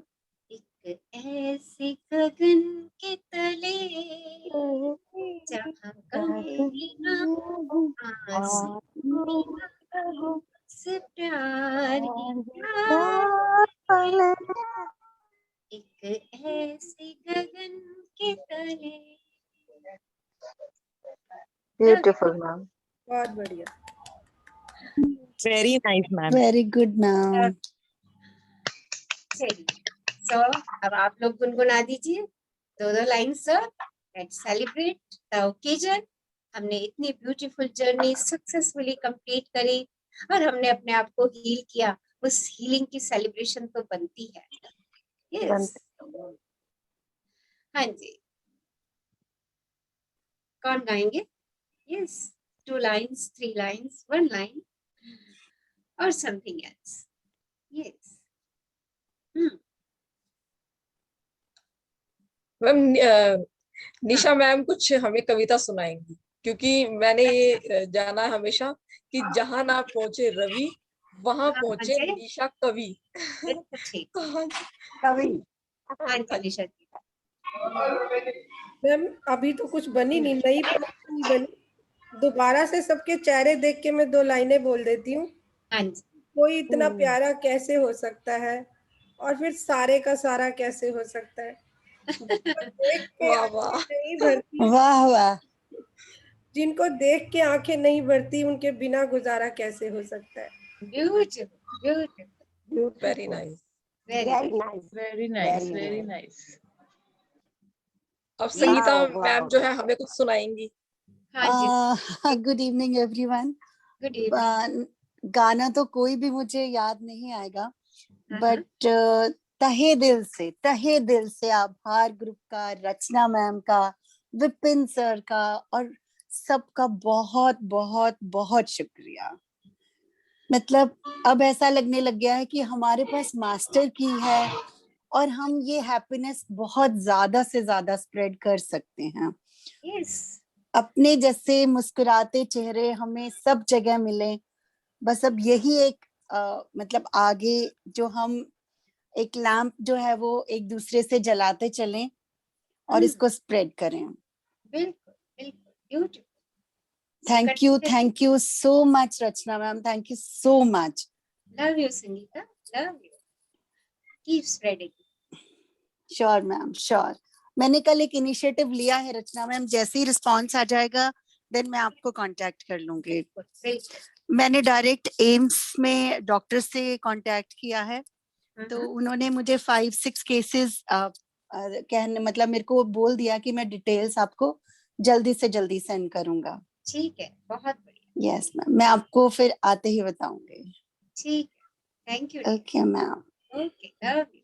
एक ऐसे गगन के तले, जहाँ कभी ना हो आंसू ना हो, से प्यार ही प्यार, एक ऐसे गगन के तले। Beautiful ma'am. बहुत बढ़िया, very nice ma'am. Very good ma'am. चलिए, सो अब आप लोग गुनगुना दीजिए 2 line sir. Let's celebrate the occasion. हमने इतनी ब्यूटीफुल जर्नी सक्सेसफुली कंप्लीट करी, और हमने अपने आप को हील किया। उस हीलिंग की सेलिब्रेशन तो बनती है। यस, हाँ जी, कौन गाएंगे? यस, 2 लाइन्स, 3 लाइन्स, 1 लाइन और समथिंग एल्स। यस, मैम निशा मैम कुछ हमें कविता सुनाएंगी, क्योंकि मैंने ये जाना है हमेशा कि जहां ना पहुंचे रवि वहां पहुंचे निशा कवि। ठीक, कवि। हाँ जी निशा जी। मैम अभी तो कुछ बनी नहीं, नई पोएट्री नहीं बनी। दोबारा से सबके चेहरे देख के मैं 2 लाइनें बोल देती हूँ। हाँ जी, कोई इतना प्यारा कैसे हो सकता है, और फिर सारे का सारा कैसे हो सकता है? जिनको देख के वाह आंखें वाह। नहीं भरती, वाह वाह। जिनको देख के आंखें नहीं भरती, उनके बिना गुजारा कैसे हो सकता है? Beautiful, beautiful, very nice. Very very nice. Nice, very nice, very very nice. Nice. अब ये संगीता वाह वाह। मैम जो है हमें कुछ सुनाएंगी। हाँ जी, good evening everyone. Good evening. गाना तो कोई भी मुझे याद नहीं आएगा, हाँ, बट तहे दिल से आभार ग्रुप का, रचना मैम का, विपिन सर का और सबका बहुत बहुत बहुत शुक्रिया। मतलब अब ऐसा लगने लग गया है कि हमारे पास मास्टर की है और हम ये हैप्पीनेस बहुत ज्यादा से ज्यादा स्प्रेड कर सकते हैं। यस, अपने जैसे मुस्कुराते चेहरे हमें सब जगह मिले। बस अब यही एक मतलब आगे जो हम एक लैंप जो है वो एक दूसरे से जलाते चलें और इसको स्प्रेड करें। बिल्कुल, बिल्कुल, beautiful. Thank you so much Rachna ma'am, thank you so much. Love you Sangeeta, love you. Keep spreading. Sure ma'am, sure. मैंने कल एक इनिशिएटिव लिया है रचना मैम, जैसे ही रिस्पॉन्स आ जाएगा देन मैं आपको कांटेक्ट कर लूंगी। मैंने डायरेक्ट एम्स में डॉक्टर से कांटेक्ट किया है, तो उन्होंने मुझे 5-6 केसेस कहने मतलब मेरे को बोल दिया कि मैं डिटेल्स आपको जल्दी से जल्दी सेंड करूंगा। ठीक है, बहुत बढ़िया। यस मैम, मैं आपको फिर आते ही बताऊंगी। ठीक है, thank you. Okay ma'am. Okay, love you.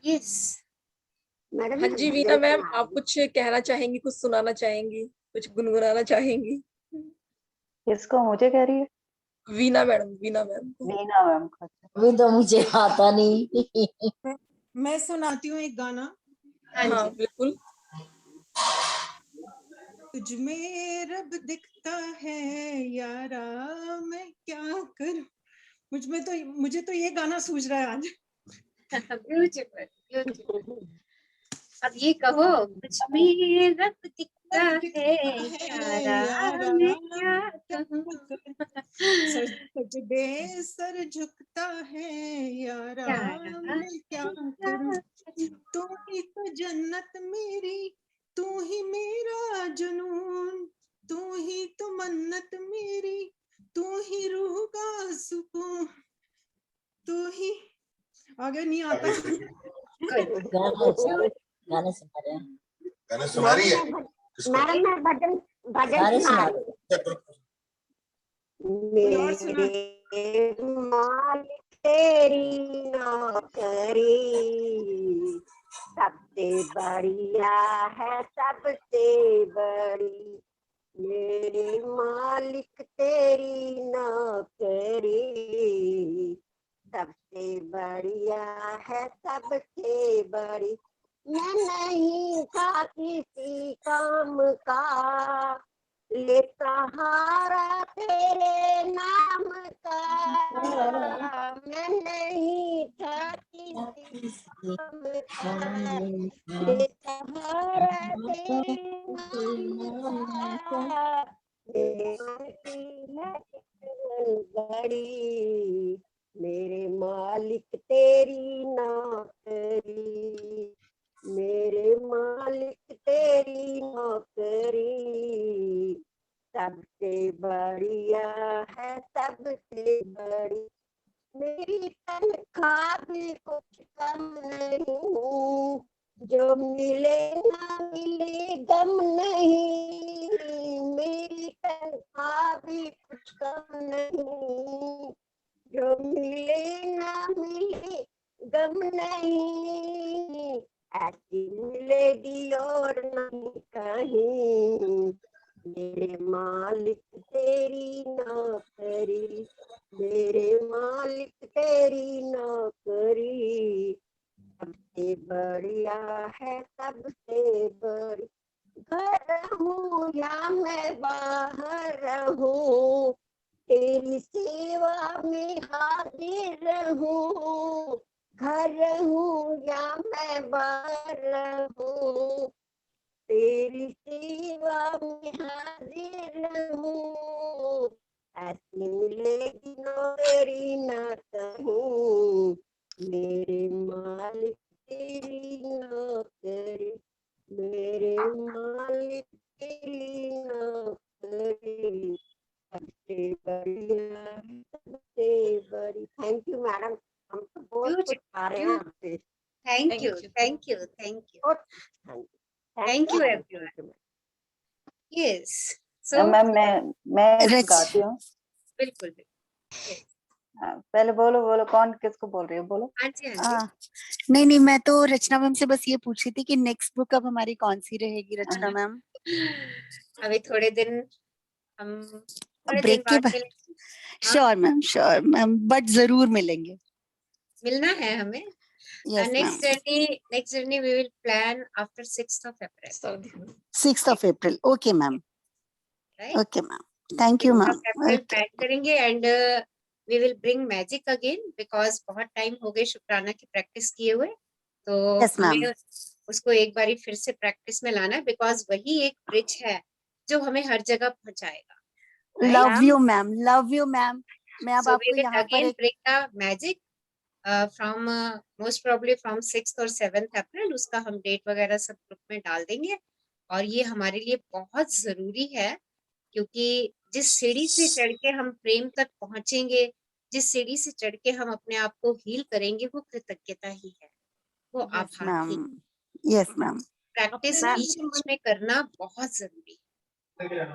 Yes madam हाँ मैं जी भजन वीना मैम, सुना आप रही कुछ कहना चाहेंगी, कुछ सुनाना चाहेंगी, कुछ गुनगुनाना चाहेंगी? किसको? मुझे कह रही है? वीना मैडम, वीना मैम को। वीणा मैम को। अभी तो मुझे आता नहीं। मैं सुनाती हूँ एक गाना। हाँ हाँ जी, बिल्कुल। तुझ में रब दिखता है यारा, मैं क्या करूं। मुझे तो ये गाना सूझ रहा है आज। Beautiful, beautiful. अब ये कहो, कुछ भी रब दिखता है यारा, मैं क्या कहूँ। सजदे सर झुकता है यारा, यारा, मैं क्या मैं करूं। क्या करूँ। तू ही तो जन्नत मेरी, तू ही मेरा जुनून, तू ही तो मन्नत मेरी, तू ही रूह का सुकून, तू ही। आगे नहीं आता। गाना सुना रहे हैं। गाना सुना रही है। मैडम मैं भजन भजन गाने सुना सुना रही रहे हूँ। कोई और सुना। मेरे मालिक तेरी नौकरी सबसे बढ़िया है, सबसे बड़ी। मेरे मालिक तेरी नौकरी सबसे बढ़िया है, सबसे बड़ी। मैं नहीं था किसी काम का, ले सहारा तेरे नाम का। मैं नहीं था किसी काम का, ले सहारा तेरे नाम का। मेरे मन की है बड़ी, मेरे मालिक तेरी नौकरी, मेरे मालिक तेरी नौकरी सबसे बढ़िया है, सबसे बड़ी। मेरी तनख्वाह भी कुछ कम नहीं, जो मिले ना मिले गम नहीं। मेरी तनख्वाह भी कुछ कम नहीं, जो मिले ना मिले गम नहीं। ऐसी मिलेगी और नहीं कहीं, मेरे मालिक तेरी नौकरी, मेरे मालिक तेरी नौकरी सबसे बढ़िया है, सबसे बड़ी। घर रहूं या मैं बाहर रहूं, तेरी सेवा में हाजिर रहूं। घर रहूं या मैं बाहर रहूं, तेरी सेवा में हाजिर रहूं। ऐसी मिलेगी नौकरी न कहीं, मेरे मालिक तेरी नौकरी, मेरे मालिक तेरी नौकरी, सबसे बढ़िया है, सबसे बड़ी। थैंक यू मैडम, हम तो बहुत कुछ आ रहे हैं आपसे। Thank you, thank you, thank you, thank you everyone. Yes, so ma'am मैं गाती हूँ। बिल्कुल बिल्कुल। Yes. पहले बोलो बोलो, कौन किसको बोल रही हो, बोलो। हाँ जी, हाँ जी। नहीं मैं तो रचना मैम से बस ये पूछ रही थी कि नेक्स्ट बुक अब हमारी कौन सी रहेगी रचना मैम? अभी थोड़े दिन हम थोड़े दिन ब्रेक के बाद बाद? मिलेंगे। श्योर मैम, बट जरूर मिलेंगे। मिलना है हमें। Yes ma'am. Next journey we will plan after 6th of April. 6th of April, okay ma'am. Right? Okay ma'am, thank you 6th ma'am. of April plan करेंगे and we will bring magic again because बहुत time हो गए शुक्राना की practice किए हुए, तो Yes, ma'am. हमें उसको एक बारी फिर से प्रैक्टिस में लाना है बिकॉज वही एक ब्रिज है जो हमें हर जगह पहुंचाएगा। Love you ma'am, love you ma'am. मैं अब So we आपको will यहाँ पर again एक bring the magic from most probably from 6th और 7th April। उसका हम डेट वगैरह सब ग्रुप में डाल देंगे और ये हमारे लिए बहुत जरूरी है क्योंकि जिस सीढ़ी से चढ़ के हम प्रेम तक पहुंचेंगे, जिस सीढ़ी से चढ़ के हम अपने आप को हील करेंगे, वो कृतज्ञता ही है, वो आभार ही। मैम। Yes ma'am. प्रैक्टिस बीच बीच में करना बहुत जरूरी है।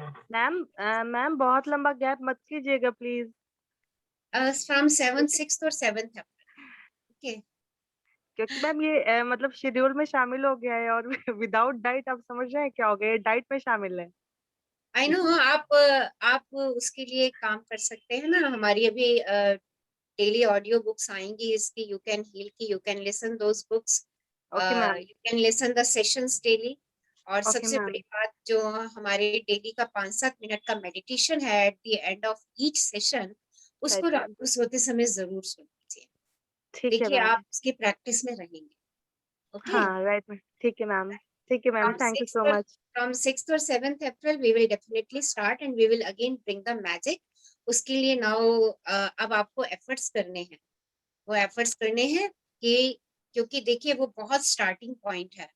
मैम बहुत लंबा गैप मत कीजिएगा प्लीज। फ्रॉम 7th 6th और 7th April। ओके, क्योंकि मैम ये मतलब शेड्यूल में शामिल हो गया है और विदाउट डाइट आप समझ रहे हैं क्या हो गया, डाइट में शामिल है। I know. आप उसके लिए काम कर सकते हैं ना, हमारी अभी डेली ऑडियो बुक्स आएंगी इसकी, यू कैन हील की, you can listen those books, okay ma'am. You can listen the sessions daily. और ओके सबसे मैम। बड़ी बात जो हमारे डेली का 5-7 मिनट का मेडिटेशन है at the end of each session, उसको राइट रात मैम। को सोते समय जरूर सुन लीजिए। ठीक है देखिए मैम। आप उसकी प्रैक्टिस में रहेंगे। ओके, हाँ राइट मैम, ठीक है मैम, ठीक है ma'am, thank you so much. From 6th or 7th April, we will definitely start and we will again bring the magic. उसके लिए now अब आपको efforts करने हैं, वो efforts करने हैं कि क्योंकि देखिए वो बहुत starting point है,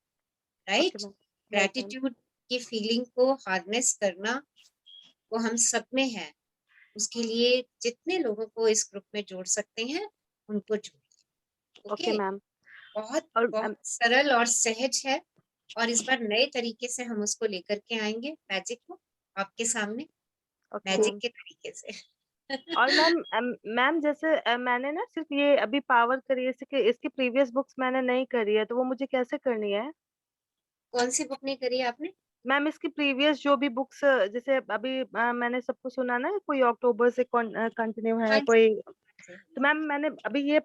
right? Okay ma'am. Gratitude की feeling को harness करना वो हम सब में है। उसके लिए जितने लोगों को इस ग्रुप में जोड़ सकते हैं उनको जोड़िए। Okay ma'am. बहुत और बहुत सरल और सहज है और इस बार नए तरीके से हम उसको लेकर के आएंगे मैजिक को आपके सामने, ओके मैजिक मैम। के तरीके से। और मैम जैसे मैंने ना सिर्फ ये अभी पावर करी है, इसकी प्रीवियस बुक्स मैंने नहीं करी है, तो वो मुझे कैसे करनी है? कौन सी बुक नहीं करी आपने? मैम इसकी प्रीवियस जो भी बुक्स, जैसे अभी मैंने सबको सुना ना, कोई अक्टूबर से कंटिन्यू है, हाँ जी, कोई, हाँ जी। तो मैम मैंने अभी ये